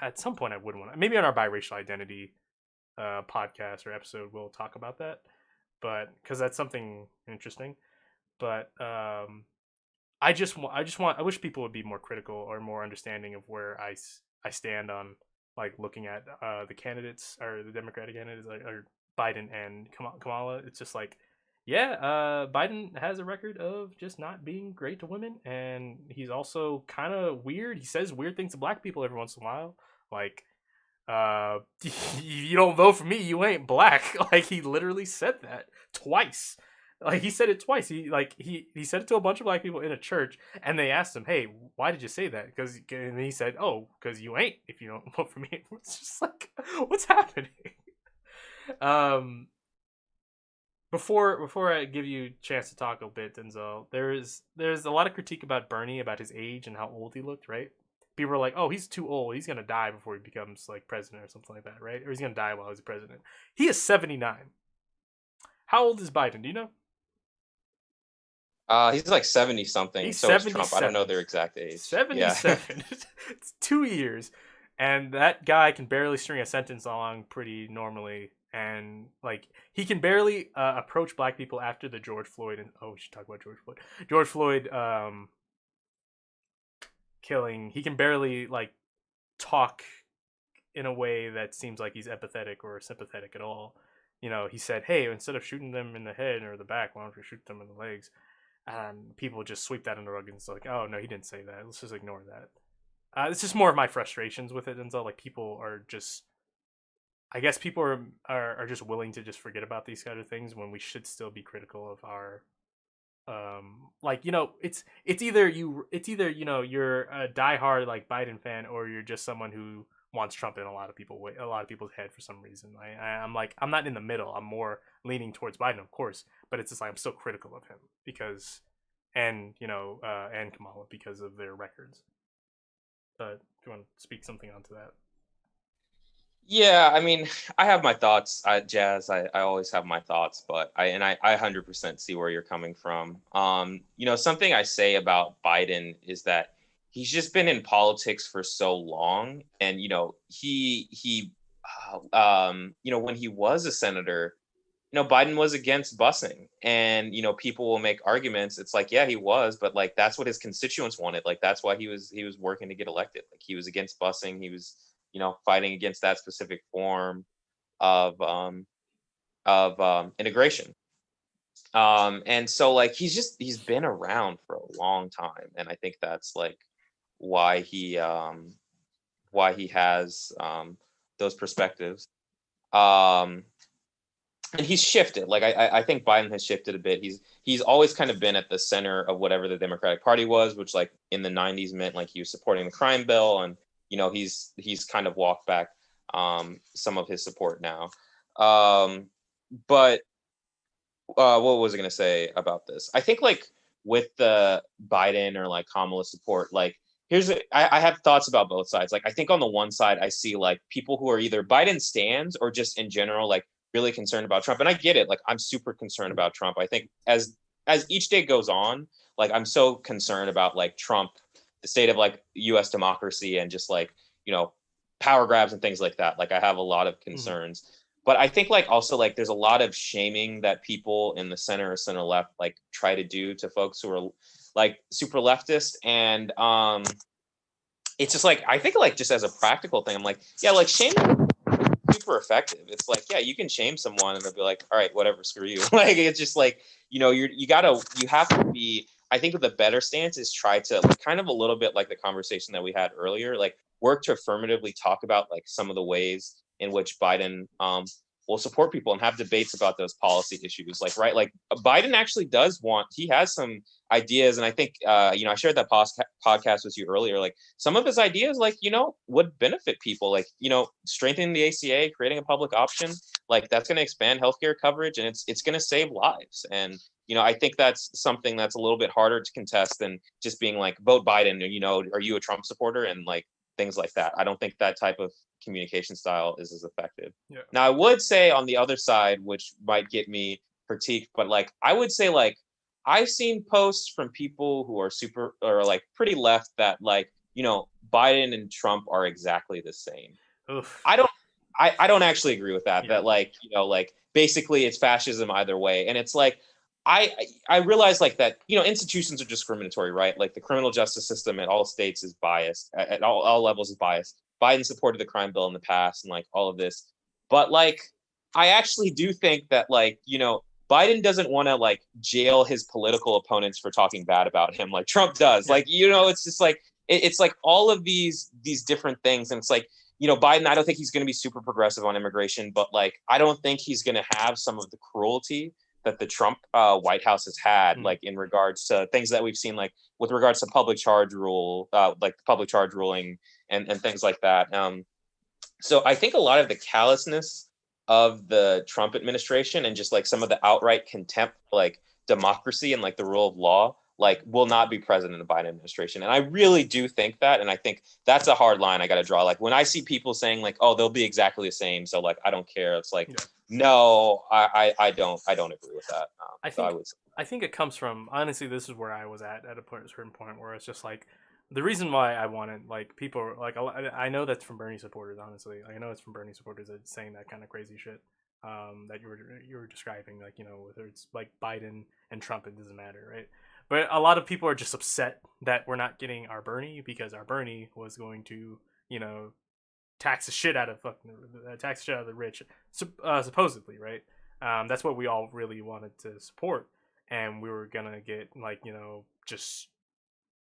at some point I would want, maybe on our biracial identity podcast or episode we'll talk about that, but because that's something interesting. But I wish people would be more critical or more understanding of where I stand on like looking at the candidates, or the Democratic candidates, or Biden and Kamala. It's just like, yeah, Biden has a record of just not being great to women, and he's also kind of weird. He says weird things to black people every once in a while, like you don't vote for me, you ain't black. Like he literally said that twice. Like he said it twice. He said it to a bunch of black people in a church, and they asked him, "Hey, why did you say that?" And he said, "Oh, because you ain't. If you don't vote for me." It's just like, what's happening? Um, before I give you a chance to talk a bit, Denzel, there's a lot of critique about Bernie, about his age and how old he looked. Right? People are like, "Oh, he's too old. He's gonna die before he becomes like president or something like that, right? Or he's gonna die while he's president." He is 79. How old is Biden? Do you know? He's like 70 something. He's So is Trump. I don't know 77. their exact age. Yeah. 77. It's 2 years. And that guy can barely string a sentence along pretty normally. And like he can barely approach black people after the George Floyd, and oh, we should talk about George Floyd. George Floyd killing. He can barely like talk in a way that seems like he's empathetic or sympathetic at all. He said, "Hey, instead of shooting them in the head or the back, why don't we shoot them in the legs?" And people just sweep that under the rug and it's like, oh no, he didn't say that. Let's just ignore that. It's just more of my frustrations with it, Denzel. Like people are just, I guess people are just willing to just forget about these kind of things when we should still be critical of our like it's either you're a diehard like Biden fan, or you're just someone who wants Trump in a lot of people's head for some reason. I'm like, I'm not in the middle. I'm more leaning towards Biden, of course, but it's just like I'm still critical of him because, and Kamala because of their records. But if you want to speak something onto that. Yeah, I mean, I have my thoughts, Jazz. I always have my thoughts, but I 100% see where you're coming from. Something I say about Biden is that he's just been in politics for so long, and when he was a senator, Biden was against busing, and people will make arguments. It's like, yeah, he was, but like that's what his constituents wanted. Like that's why he was working to get elected. Like he was against busing. He was fighting against that specific form of integration. And so like he's been around for a long time, and I think that's like why he has those perspectives. Um, and he's shifted. Like I think Biden has shifted a bit. He's always kind of been at the center of whatever the Democratic Party was, which like in the '90s meant like he was supporting the crime bill, and he's kind of walked back some of his support now. But what was I going to say about this? I think like with the Biden or like Kamala support, like I have thoughts about both sides. Like I think on the one side, I see like people who are either Biden stands or just in general like really concerned about Trump. And I get it. Like I'm super concerned about Trump. I think as each day goes on, like I'm so concerned about like Trump, the state of like U.S. democracy, and just like power grabs and things like that. Like I have a lot of concerns. But I think like also like there's a lot of shaming that people in the center or center left like try to do to folks who are like super leftist. And it's just like I think like just as a practical thing, I'm like, yeah, like shaming is super effective. It's like, yeah, you can shame someone and they'll be like, all right, whatever, screw you. Like it's just like, you have to be, I think the better stance is try to like, kind of a little bit like the conversation that we had earlier, like work to affirmatively talk about like some of the ways in which Biden will support people and have debates about those policy issues. Like, right, like Biden actually he has some ideas. And I think, I shared that podcast with you earlier, like some of his ideas, like, would benefit people, like, strengthening the ACA, creating a public option, like that's going to expand healthcare coverage and it's going to save lives. And, I think that's something that's a little bit harder to contest than just being like, vote Biden, are you a Trump supporter? And like things like that. I don't think that type of communication style is as effective. Yeah. Now, I would say on the other side, which might get me critiqued, but like I would say like I've seen posts from people who are super or like pretty left that like, Biden and Trump are exactly the same. Oof. I don't actually agree with that. Yeah. That like, like basically it's fascism either way. And it's like I realize like that, institutions are discriminatory, right? Like the criminal justice system at all states is biased, at all levels is biased. Biden supported the crime bill in the past and like all of this. But like I actually do think that like, Biden doesn't want to like jail his political opponents for talking bad about him like Trump does. Like, it's just like it's like all of these different things. And it's like, Biden, I don't think he's going to be super progressive on immigration, but like I don't think he's going to have some of the cruelty that the Trump White House has had, like in regards to things that we've seen, like with regards to public charge like the public charge ruling and things like that. So I think a lot of the callousness of the Trump administration and just like some of the outright contempt, like democracy and like the rule of law, like will not be present in the Biden administration. And I really do think that. And I think that's a hard line I got to draw. Like when I see people saying like, oh, they'll be exactly the same, so like I don't care. It's like, no, I don't agree with that. I think it comes from, honestly, this is where I was at a certain point where it's just like the reason why I wanted like people like I know that's from Bernie supporters. Honestly, I know it's from Bernie supporters that saying that kind of crazy shit that you were describing, like whether it's like Biden and Trump, it doesn't matter, right? But a lot of people are just upset that we're not getting our Bernie because our Bernie was going to tax the shit out of the rich, supposedly, right? That's what we all really wanted to support, and we were gonna get like just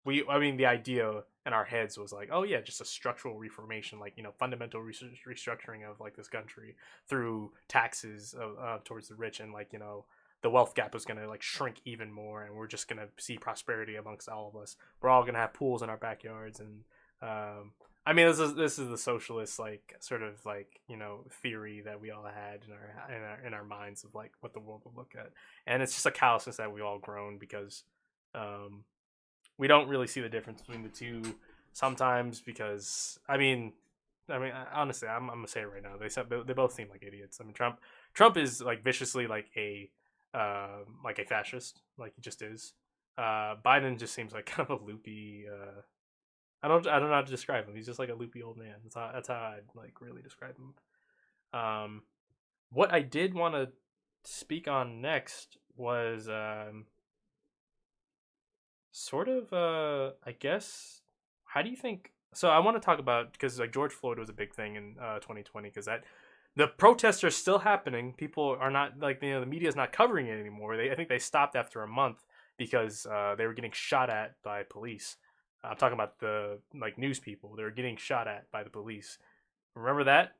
I mean the idea in our heads was like, oh yeah, just a structural reformation, like fundamental restructuring of like this country through taxes towards the rich, and like the wealth gap is gonna like shrink even more, and we're just gonna see prosperity amongst all of us. We're all gonna have pools in our backyards, and I mean, this is the socialist like sort of like theory that we all had in our minds of like what the world would look at, and it's just a callousness that we all grown because we don't really see the difference between the two sometimes because honestly, I'm gonna say it right now. They both seem like idiots. I mean, Trump is like viciously like a fascist, like he just is. Biden just seems like kind of a loopy. I don't know how to describe him. He's just like a loopy old man. That's how I'd like really describe him. What I did want to speak on next was sort of I guess how do you think? So I want to talk about because like George Floyd was a big thing in 2020 because that the protests are still happening. People are not like the media is not covering it anymore. I think they stopped after a month because they were getting shot at by police. I'm talking about the like news people. They were getting shot at by the police. Remember that?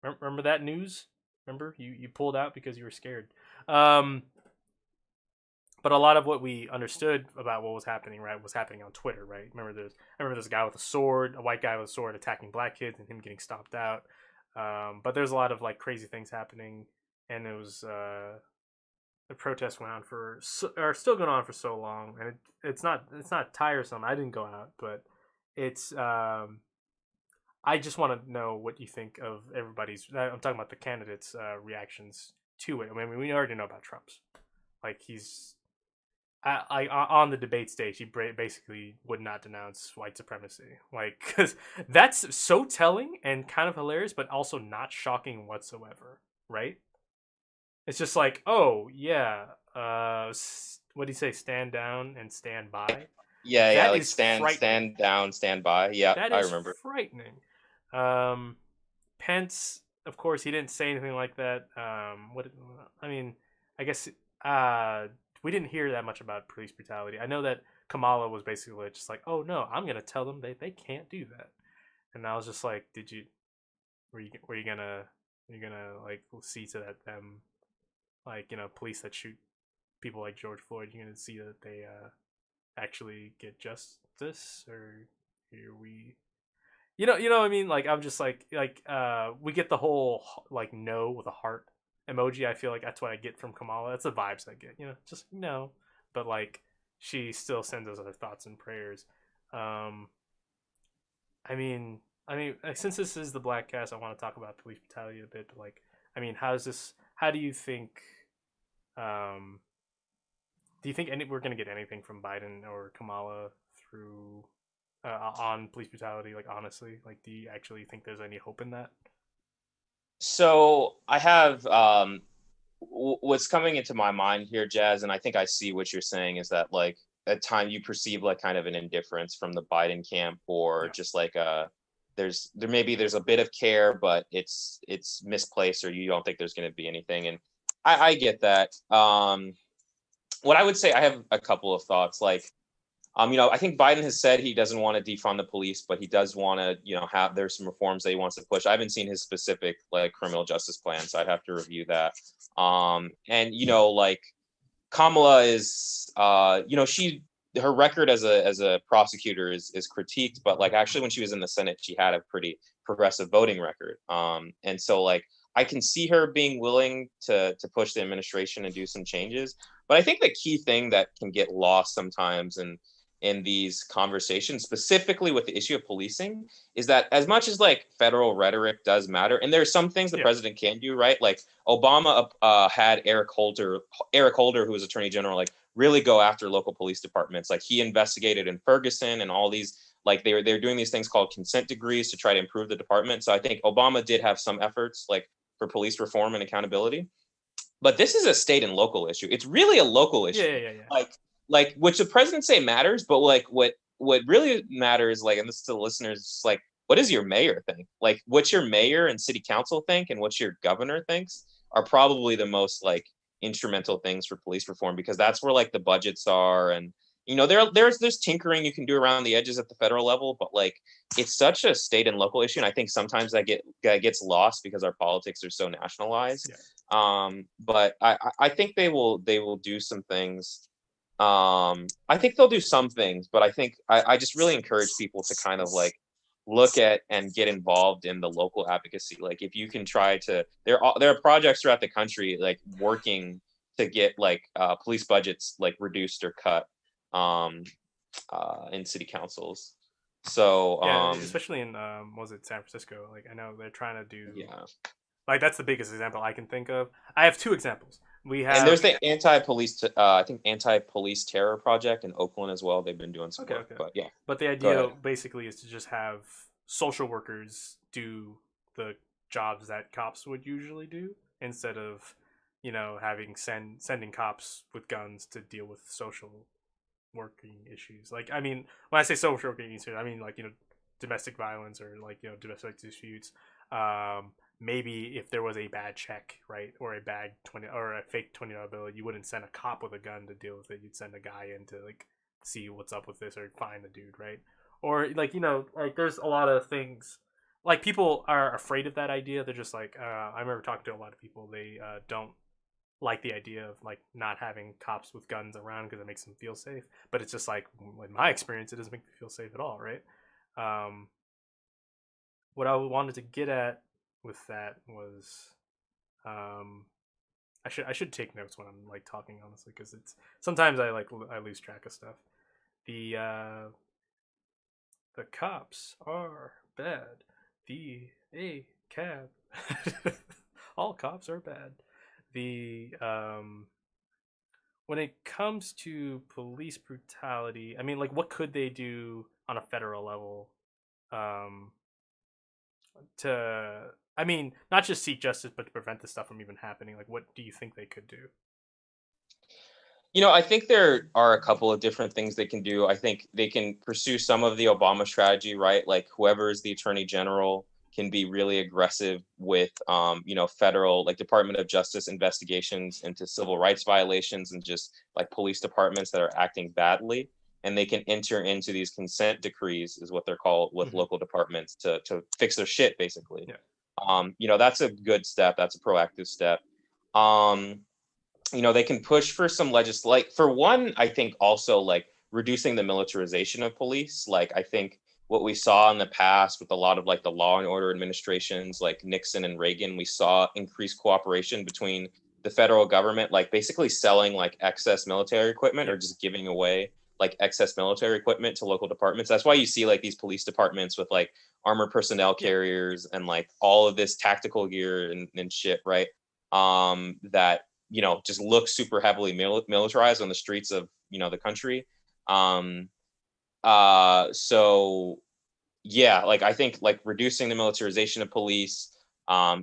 Remember that news? Remember you pulled out because you were scared. But a lot of what we understood about what was happening, right, was happening on Twitter, right? I remember this guy with a sword, a white guy with a sword attacking black kids and him getting stomped out. But there's a lot of like crazy things happening, and it was the protests went on are still going on for so long, and it's not tiresome. I didn't go out, but it's I just want to know what you think of everybody's. I'm talking about the candidates' reactions to it. I mean, we already know about Trump's. Like on the debate stage, he basically would not denounce white supremacy. Like, because that's so telling and kind of hilarious, but also not shocking whatsoever, right? It's just like, oh yeah, what do you say? Stand down and stand by. Yeah, That like is frightening. stand down, stand by. Yeah, That I is remember. frightening. Um, Pence, of course, he didn't say anything like that. What I mean, I guess uh, we didn't hear that much about police brutality. I know that Kamala was basically just like, "Oh no, I'm gonna tell them they can't do that," and I was just like, "Did you were you gonna like see to that them like police that shoot people like George Floyd? You're gonna see that they actually get justice, or here we you know what I mean? Like I'm just we get the whole like no with a heart emoji. I feel like that's what I get from Kamala. That's the vibes I get. Just no, but like she still sends us her thoughts and prayers. Um, I mean, since this is the Blaccast, I want to talk about police brutality a bit. But like, I mean, how's this? How do you think? Um, do you think we're gonna get anything from Biden or Kamala through on police brutality? Like honestly, like do you actually think there's any hope in that? So I have what's coming into my mind here, Jazz, and I think I see what you're saying is that like at time you perceive like kind of an indifference from the Biden camp, or Yeah. just like there's a bit of care, but it's misplaced, or you don't think there's going to be anything, and I get that. What I would say, I have a couple of thoughts. Like, I think Biden has said he doesn't want to defund the police, but he does want to, have there's some reforms that he wants to push. I haven't seen his specific like criminal justice plan, so I'd have to review that. And like Kamala is, she her record as a prosecutor is critiqued, but like actually when she was in the Senate, she had a pretty progressive voting record. And so like I can see her being willing to push the administration and do some changes. But I think the key thing that can get lost sometimes in these conversations, specifically with the issue of policing, is that as much as like federal rhetoric does matter, and there's some things the Yeah. president can do, right? Like Obama had Eric Holder, who was attorney general, like really go after local police departments. Like he investigated in Ferguson and all these, like they're doing these things called consent decrees to try to improve the department. So I think Obama did have some efforts like for police reform and accountability. But this is a state and local issue. It's really a local Yeah. issue. Yeah. Yeah. Yeah. Like which the president say matters, but like what really matters, like, and this to the listeners, like what does your mayor think? Like what your mayor and city council think and what your governor thinks are probably the most like instrumental things for police reform, because that's where like the budgets are. And there's tinkering you can do around the edges at the federal level, but like it's such a state and local issue, and I think sometimes that gets lost because our politics are so nationalized. Yeah. But I think they will do some things. I think they'll do some things, but I think I just really encourage people to kind of like look at and get involved in the local advocacy. Like if you can try to, there are projects throughout the country like working to get like police budgets like reduced or cut um, in city councils. So Yeah, especially in was it San Francisco? Like I know they're trying to do yeah. like that's the biggest example I can think of. I have two examples. We And have there's the anti-police terror project in Oakland as well. They've been doing some okay, work, okay, but yeah, but the go idea ahead. basically is to just have social workers do the jobs that cops would usually do instead of having sending cops with guns to deal with social working issues. Like I mean, when I say social working issues, I mean like domestic violence or like domestic disputes. Maybe if there was a bad check, right, or a bag 20 or a fake $20 bill, you wouldn't send a cop with a gun to deal with it. You'd send a guy in to like see what's up with this or find the dude, right? Or like like there's a lot of things like people are afraid of that idea. They're just like I remember talking to a lot of people. They don't like the idea of like not having cops with guns around because it makes them feel safe. But it's just like in my experience, it doesn't make me feel safe at all, right? Um, what I wanted to get at with that was, um, I should take notes when I'm like talking honestly, because it's sometimes I lose track of stuff. The the cops are bad. The a cab. All cops are bad. The when it comes to police brutality, I mean, like, what could they do on a federal level, um, to, I mean, not just seek justice, but to prevent this stuff from even happening? Like, what do you think they could do? I think there are a couple of different things they can do. I think they can pursue some of the Obama strategy, right? Like whoever is the attorney general can be really aggressive with, federal, like Department of Justice investigations into civil rights violations and just like police departments that are acting badly. And they can enter into these consent decrees, is what they're called, with Hmm. local departments to fix their shit, basically. Yeah. That's a good step. That's a proactive step. Um, they can push for some like for one, I think also like reducing the militarization of police. Like I think what we saw in the past with a lot of like the law and order administrations like Nixon and Reagan, we saw increased cooperation between the federal government, like basically selling like excess military equipment or Yeah. just giving away like excess military equipment to local departments. That's why you see like these police departments with like armored personnel Yeah. carriers and like all of this tactical gear and shit, right? That just look super heavily militarized on the streets of the country. Um, so yeah, like I think like reducing the militarization of police,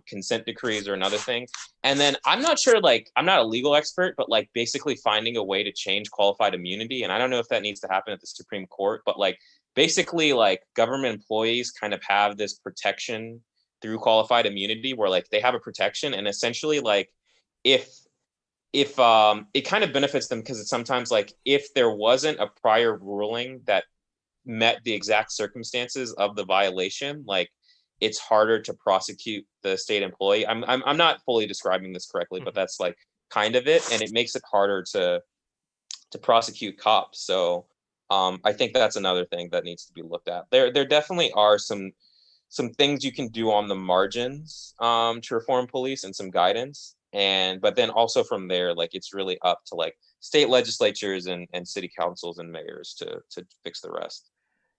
consent decrees are another thing. And then I'm not sure, like I'm not a legal expert, but like basically finding a way to change qualified immunity. And I don't know if that needs to happen at the Supreme Court, but like basically like government employees kind of have this protection through qualified immunity where like they have a protection and essentially like if it kind of benefits them because it's sometimes like if there wasn't a prior ruling that met the exact circumstances of the violation, like it's harder to prosecute the state employee. I'm not fully describing this correctly, but Hmm. that's like kind of it, and it makes it harder to prosecute cops. So I think that's another thing that needs to be looked at. There definitely are some things you can do on the margins to reform police and some guidance. But then also from there, like it's really up to like state legislatures and city councils and mayors to fix the rest.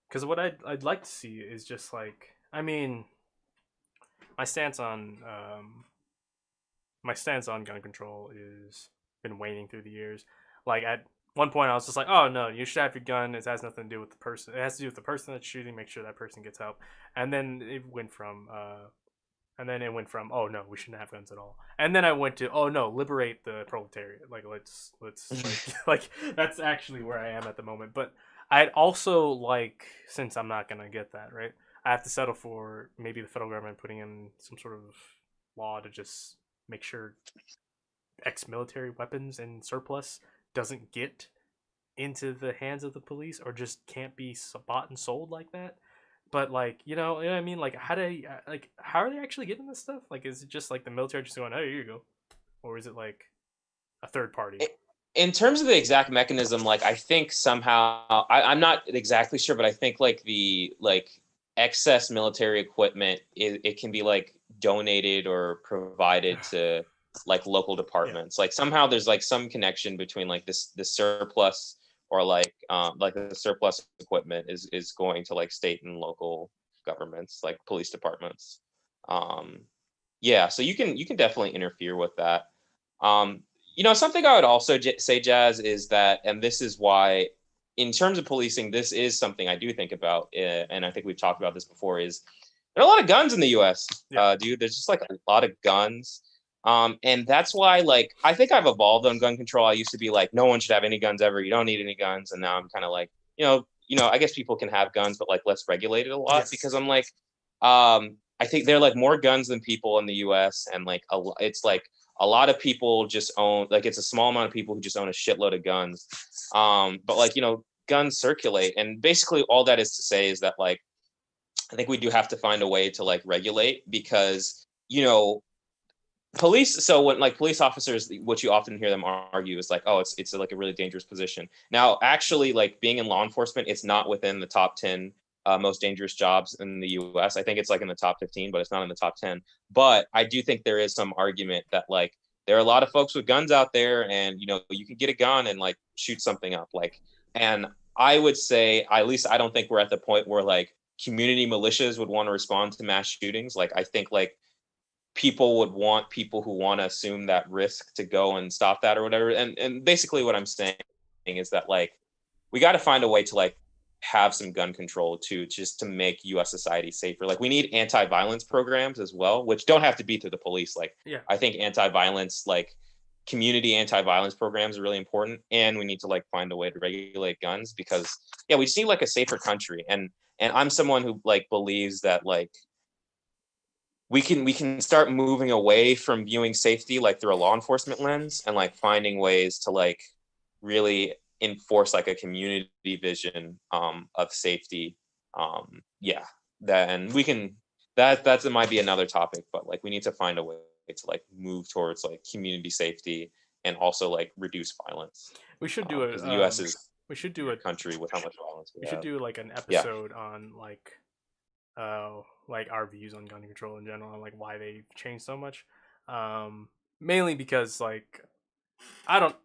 Because what I'd like to see is just like, I mean, my stance on my stance on gun control is been waning through the years. Like at one point, I was just like, "Oh no, you should have your gun. It has nothing to do with the person. It has to do with the person that's shooting. Make sure that person gets help." And then it went from, "Oh no, we shouldn't have guns at all." And then I went to, "Oh no, liberate the proletariat. Like let's like like that's actually where I am at the moment." But I'd also like, since I'm not gonna get that right, I have to settle for maybe the federal government putting in some sort of law to just make sure ex-military weapons and surplus doesn't get into the hands of the police or just can't be bought and sold like that. But like, you know what I mean? Like, how are they actually getting this stuff? Like, is it just like the military just going, "Oh, here you go," or is it like a third party? In terms of the exact mechanism, like I think somehow I'm not exactly sure, but I think like the like excess military equipment it can be like donated or provided to like local Yeah. departments. Like somehow there's like some connection between like this surplus or like the surplus equipment is going to like state and local governments, like police departments. Um, yeah, so you can definitely interfere with that. Um, something I would also say, Jazz, is that, and this is why, in terms of policing, this is something I do think about, and I think we've talked about this before. Is there are a lot of guns in the U.S., Yeah. dude? There's just like a lot of guns, and that's why, like, I think I've evolved on gun control. I used to be like, no one should have any guns ever. You don't need any guns, and now I'm kind of like, I guess people can have guns, but like, let's regulate it a lot Yes. because I'm like, I think there are like more guns than people in the U.S. and like it's like a lot of people just own, like it's a small amount of people who just own a shitload of guns. But like guns circulate, and basically all that is to say is that like I think we do have to find a way to like regulate because police. So when like police officers, what you often hear them argue is like, oh, it's like a really dangerous position. Now actually, like being in law enforcement, it's not within the top 10 most dangerous jobs in the US. I think it's like in the top 15, but it's not in the top 10. But I do think there is some argument that like there are a lot of folks with guns out there, and you can get a gun and like shoot something up. Like, and I would say, at least I don't think we're at the point where like community militias would want to respond to mass shootings. Like, I think like people would want people who want to assume that risk to go and stop that or whatever. And basically what I'm saying is that like we got to find a way to like have some gun control too, just to make US society safer. Like we need anti-violence programs as well, which don't have to be through the police. Like Yeah. I think anti-violence, like community anti-violence programs are really important, and we need to like find a way to regulate guns because yeah, we just need like a safer country. And I'm someone who like believes that like we can start moving away from viewing safety like through a law enforcement lens and like finding ways to like really enforce like a community vision of safety. Yeah, that and we can that might be another topic, but like we need to find a way to like move towards like community safety and also like reduce violence We should do because the U.S. a is we should a do a weird country with how much violence we we should have. do like an Yeah, episode on like our views on gun control in general and like why they've changed so much. Mainly because like I don't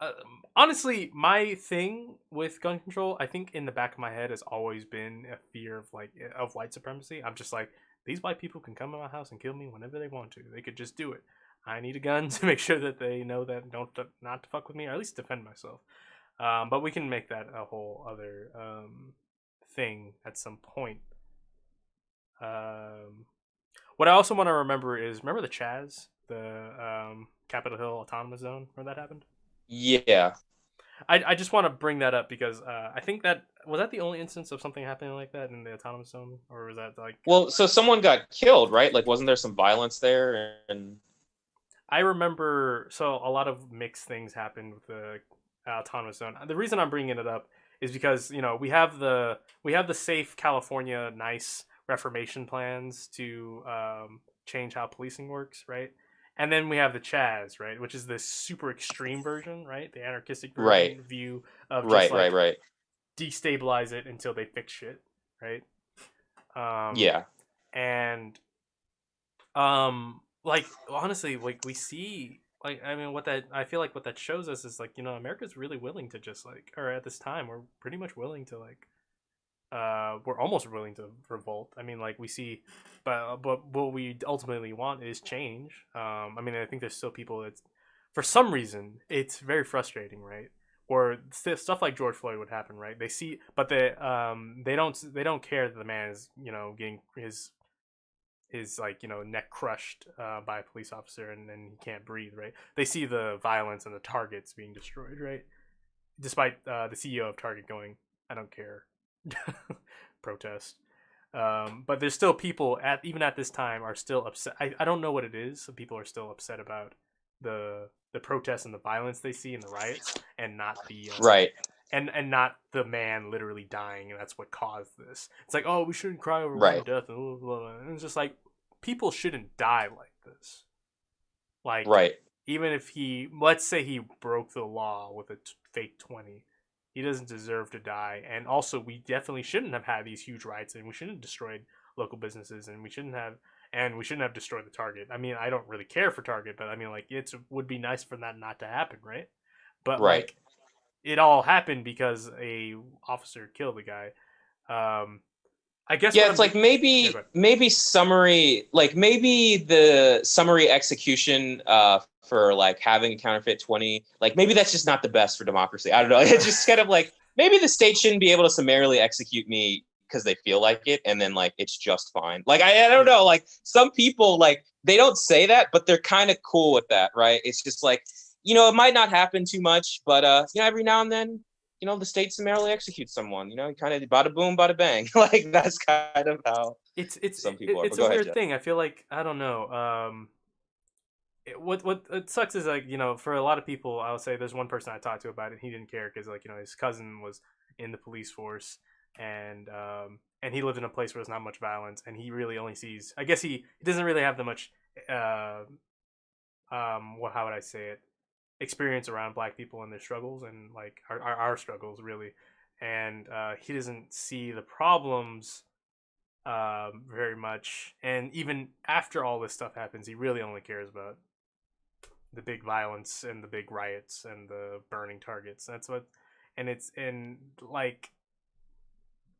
honestly my thing with gun control, I think in the back of my head has always been a fear of like of white supremacy. I'm just like these white people can come to my house and kill me whenever they want to. They could just do it. I need a gun to make sure that they know that don't not to fuck with me or at least defend myself. But we can make that a whole other thing at some point. Um, what I also want to remember the Chaz, the Capitol Hill Autonomous Zone, where that happened. yeah. I just want to bring that up because I think that was that the only instance of something happening like that in the autonomous zone, or was that like Well, so someone got killed, right? Like, wasn't there some violence there? And I remember so a lot of mixed things happened with the autonomous zone. The reason I'm bringing it up is because we have the safe California nice reformation plans to change how policing works, right? And then we have the Chaz, right, which is this super extreme version, right, the anarchistic right, version view of just right, right, like right. destabilize it until they fix shit, right? Um, Yeah, and like honestly, like we see, like I mean, what that I feel like what that shows us is like America's really willing to just like, or at this time, we're pretty much willing to like, we're almost willing to revolt. I mean, like we see, but what we ultimately want is change. I mean, I think there's still people that, for some reason, it's very frustrating, right? Or stuff like George Floyd would happen, right? They see, but they don't care that the man is getting his like neck crushed by a police officer and then he can't breathe, right? They see the violence and the targets being destroyed, right? Despite the CEO of Target going, I don't care, protest. But there's still people at even at this time are still upset. I don't know what it is. Some people are still upset about the protests and the violence they see in the riots, and not the right, and not the man literally dying, and that's what caused this. It's like, oh, we shouldn't cry over one right, death, and blah, blah, blah. And it's just like people shouldn't die like this. Like right, even if let's say he broke the law with a fake 20, he doesn't deserve to die. And also, we definitely shouldn't have had these huge riots, and we shouldn't have destroyed local businesses, and we shouldn't have destroyed the Target. I mean, I don't really care for Target, but I mean, like, it would be nice for that not to happen, right? But right. like, it all happened because a officer killed the guy. Um, I guess Yeah, what it's I'm. like Yeah, but maybe summary, like maybe the summary execution for like having counterfeit 20, like maybe that's just not the best for democracy. I don't know. It's just kind of like maybe the state shouldn't be able to summarily execute me because they feel like it, and then like it's just fine. Like I don't yeah, know, like some people like they don't say that, but they're kind of cool with that, right? It's just like, it might not happen too much, but every now and then the state summarily executes someone, kind of bada boom, bada bang. Like that's kind of how some people are. it's But a go ahead, weird Jeff. thing. I feel like I don't know. What it sucks is like for a lot of people, I'll say there's one person I talked to about it. He didn't care because like his cousin was in the police force, and he lived in a place where there's not much violence, and he really only sees. I guess he doesn't really have that much. Uh, what how would I say it? Experience around black people and their struggles and like our struggles really, and he doesn't see the problems very much. And even after all this stuff happens, he really only cares about the big violence and the big riots and the burning targets. That's what, and it's and like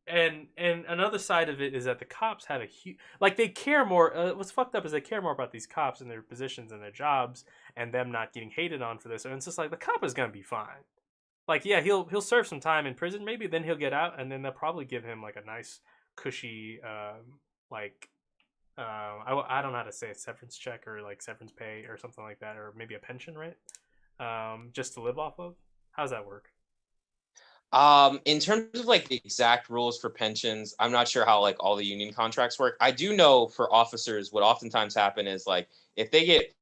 and another side of it is that the cops have a huge like they care more. What's fucked up is they care more about these cops and their positions and their jobs and them not getting hated on for this. And it's just like the cop is gonna be fine. Like yeah, he'll serve some time in prison maybe, then he'll get out, and then they'll probably give him like a nice cushy like I don't know how to say it, severance check or like severance pay or something like that, or maybe a pension, right? Just to live off of. How's that work? In terms of like the exact rules for pensions, I'm not sure how like all the union contracts work. I do know for officers, what oftentimes happen is like if they get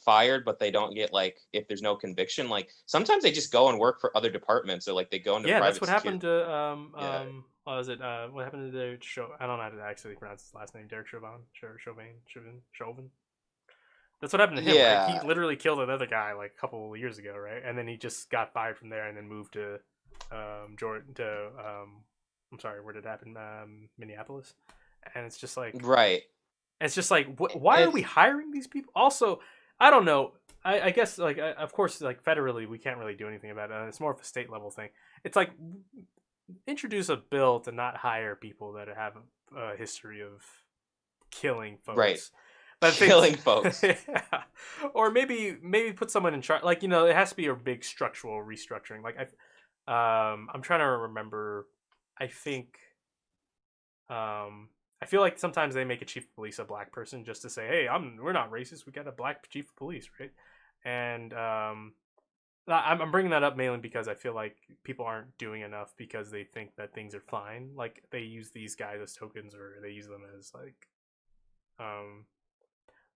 fired, but they don't get like if there's no conviction, like sometimes they just go and work for other departments or like they go into Yeah, that's private what security. happened to Yeah. what was it? What happened to Derek I don't know how to actually pronounce his last name. Derek Chauvin. That's what happened to him, right? He Yeah. literally killed another guy like a couple of years ago, right? And then he just got fired from there and then moved to Jordan to I'm sorry, where did it happen? Minneapolis. And Right. it's just like why are we It's hiring these people? Also, I don't know. I guess like of course like federally we can't really do anything about it. It's more of a state level thing. It's like introduce a bill to not hire people that have a history of killing right. folks. But I think, Killing folks. yeah. Or maybe put someone in charge. Like you know, it has to be a big structural restructuring. Like I'm trying to remember. I think I feel like sometimes they make a chief of police a black person just to say, hey, we're not racist. We got a black chief of police, right? And I'm bringing that up mainly because I feel like people aren't doing enough because they think that things are fine. Like they use these guys as tokens, or they use them as like um,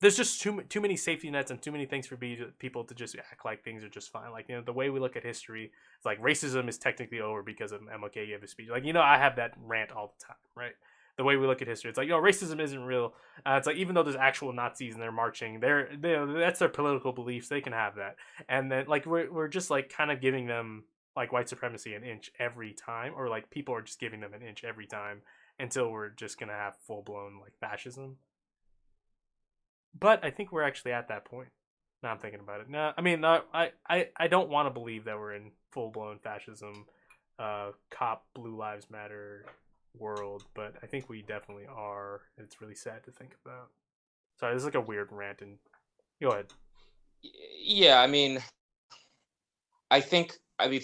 there's just too many safety nets and too many things for people to just act like things are just fine. Like you know the way we look at history, it's like racism is technically over because of MLK gave a speech. Like you know I have that rant all the time, right? The way we look at history, it's like racism isn't real. It's like even though there's actual Nazis and they're marching, that's their political beliefs. They can have that, and then like we're just like kind of giving them like white supremacy an inch every time, or like people are just giving them an inch every time until we're just gonna have full blown like fascism. But I think we're actually at that point. Now I'm thinking about it. No, I mean, no, I don't want to believe that we're in full blown fascism, cop Blue Lives Matter world, but I think we definitely are. It's really sad to think about. Sorry, this is like a weird rant. And go ahead. Yeah, I mean,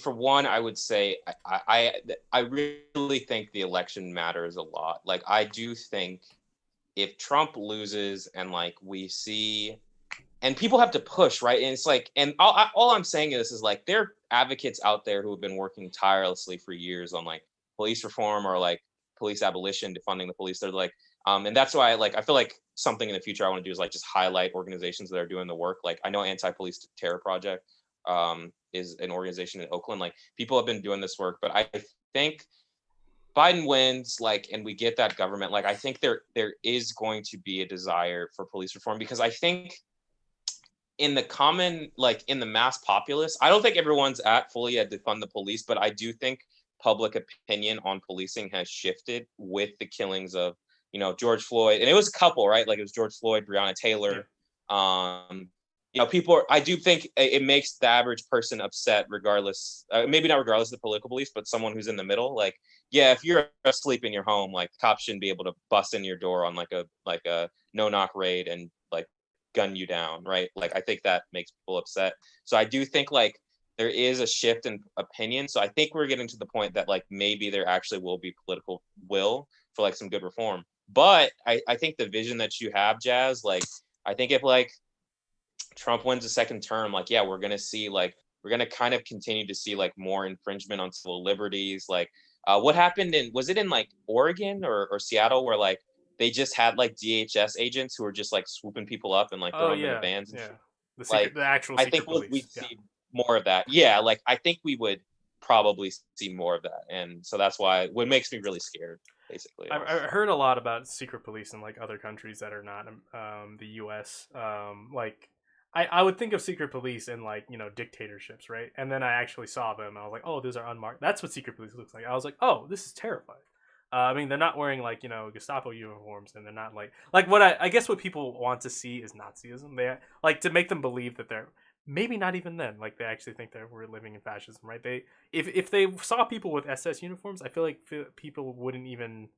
for one, I would say I really think the election matters a lot. Like, I do think if Trump loses and like we see, and people have to push, right? And it's like, and all I'm saying is like there are advocates out there who have been working tirelessly for years on like police reform or like police abolition, defunding the police. They're like, and that's why I feel like something in the future I want to do is like just highlight organizations that are doing the work. Like I know Anti-Police Terror Project is an organization in Oakland. Like people have been doing this work, but I think Biden wins, like, and we get that government. Like, I think there is going to be a desire for police reform because I think in the common, like in the mass populace, I don't think everyone's at fully at defund the police, but I do think public opinion on policing has shifted with the killings of George Floyd, and it was a couple, right? Like it was George Floyd, Breonna Yeah. Taylor. People I do think it makes the average person upset regardless, maybe not regardless of the political beliefs, but someone who's in the middle, like yeah, if you're asleep in your home, like cops shouldn't be able to bust in your door on like a no knock raid and like gun you down, right? Like I think that makes people upset. So I do think like there is a shift in opinion. So I think we're getting to the point that like maybe there actually will be political will for like some good reform. But I think the vision that you have, Jazz, like I think if like Trump wins a second term, like yeah, we're gonna kind of continue to see like more infringement on civil liberties. Like what happened was it in like Oregon or Seattle where like they just had like DHS agents who were just like swooping people up and like Oh throwing them in yeah, vans and yeah. shit. The Like actual I think secret police. we'd Yeah. see more of that. Yeah, like I think we would probably see more of that, and so that's why what makes me really scared, basically. I've heard a lot about secret police in like other countries that are not the U.S. Like I would think of secret police in like dictatorships, right? And then I actually saw them. And I was like, oh, those are unmarked. That's what secret police looks like. I was like, oh, this is terrifying. I mean, they're not wearing like Gestapo uniforms, and they're not like what I guess what people want to see is Nazism. They like to make them believe that they're maybe not even then. Like they actually think that we're living in fascism, right? They if they saw people with SS uniforms, I feel like people wouldn't even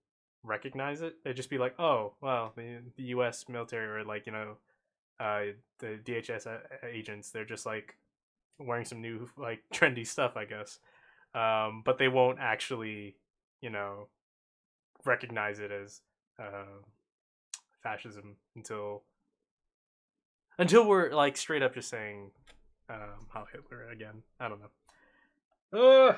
recognize it. They'd just be like, oh, well, the U.S. military or like the DHS agents, they're just like wearing some new like trendy stuff, I guess. But they won't actually, you know, recognize it as uh, fascism until we're like straight up just saying Heil Hitler again. I don't know.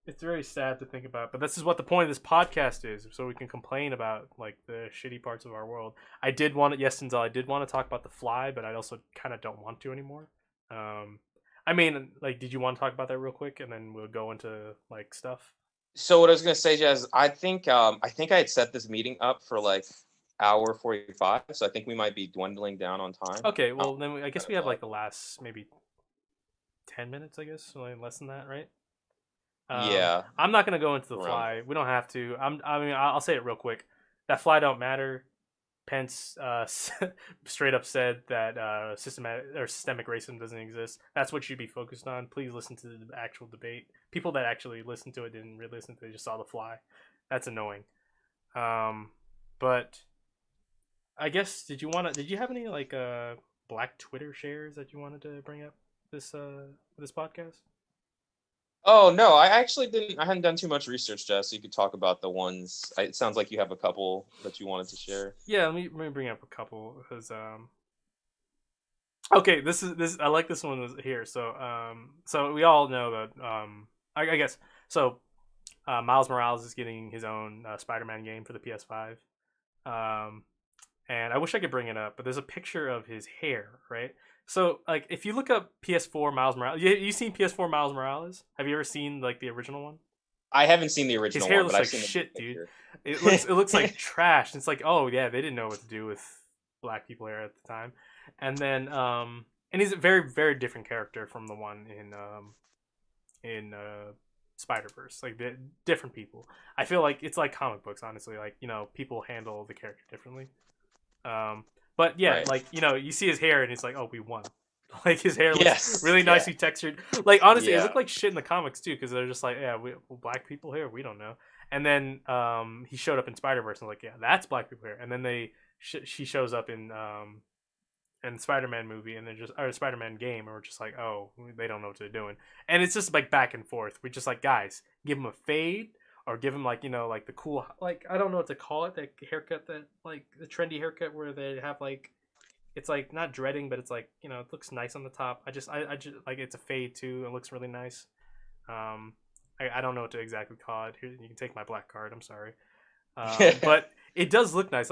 It's very sad to think about, but this is what the point of this podcast is, so we can complain about like the shitty parts of our world. I did want to, yes, Denzel, I did want to talk about The Fly, but I also kind of don't want to anymore. Um, I mean, like, did you want to talk about that real quick, and then we'll go into like stuff? So what I was gonna say, Jazz, I think I had set this meeting up for like hour 45, so I think we might be dwindling down on time. Okay, well then I guess 10 we have like o'clock. the last maybe 10 minutes, I guess, so, like, less than that, right? Yeah, I'm not gonna go into The around Fly. there. We don't have to. I mean, I'll say it real quick. That fly don't matter. Pence straight up said that systemic racism doesn't exist. That's what you'd be focused on. Please listen to the actual debate. People that actually listened to it didn't really listen to it; they just saw The Fly. That's annoying. But I guess did you have any like black Twitter shares that you wanted to bring up this podcast? Oh no, I actually didn't. I hadn't done too much research, Jess. So you could talk about the ones. It sounds like you have a couple that you wanted to share. Yeah, let me bring up a couple because okay, this I like this one here. So we all know that I guess so. Miles Morales is getting his own Spider-Man game for the PS5. Um, and I wish I could bring it up, but there's a picture of his hair, right? So like if you look up PS4 Miles Morales, you seen PS4 Miles Morales? Have you ever seen like the original one? I haven't seen the His original hair one, looks but I've like seen the shit, dude. picture. It looks like trash. It's like, oh yeah, they didn't know what to do with black people hair at the time. And then and he's a very very different character from the one in Spider Verse. Like different people. I feel like it's like comic books, honestly. Like people handle the character differently. Um, but yeah, Right. like you see his hair and it's like, oh, we won. Like his hair looks Yes. really Yeah. nicely textured. Like honestly, it Yeah. looked like shit in the comics too, because they're just like, yeah, black people here, we don't know. And then he showed up in Spider Verse and like, yeah, that's black people here. And then she shows up in Spider Man movie and then just or Spider Man game, and we're just like, oh, they don't know what they're doing. And it's just like back and forth. We're just like, guys, give him a fade or give him like like the cool, like I don't know what to call it, that haircut, that like the trendy haircut where they have like, it's like not dreading, but it's like it looks nice on the top. I just like, it's a fade too. It looks really nice. um I don't know what to exactly call it. Here, you can take my black card, I'm sorry. But it does look nice.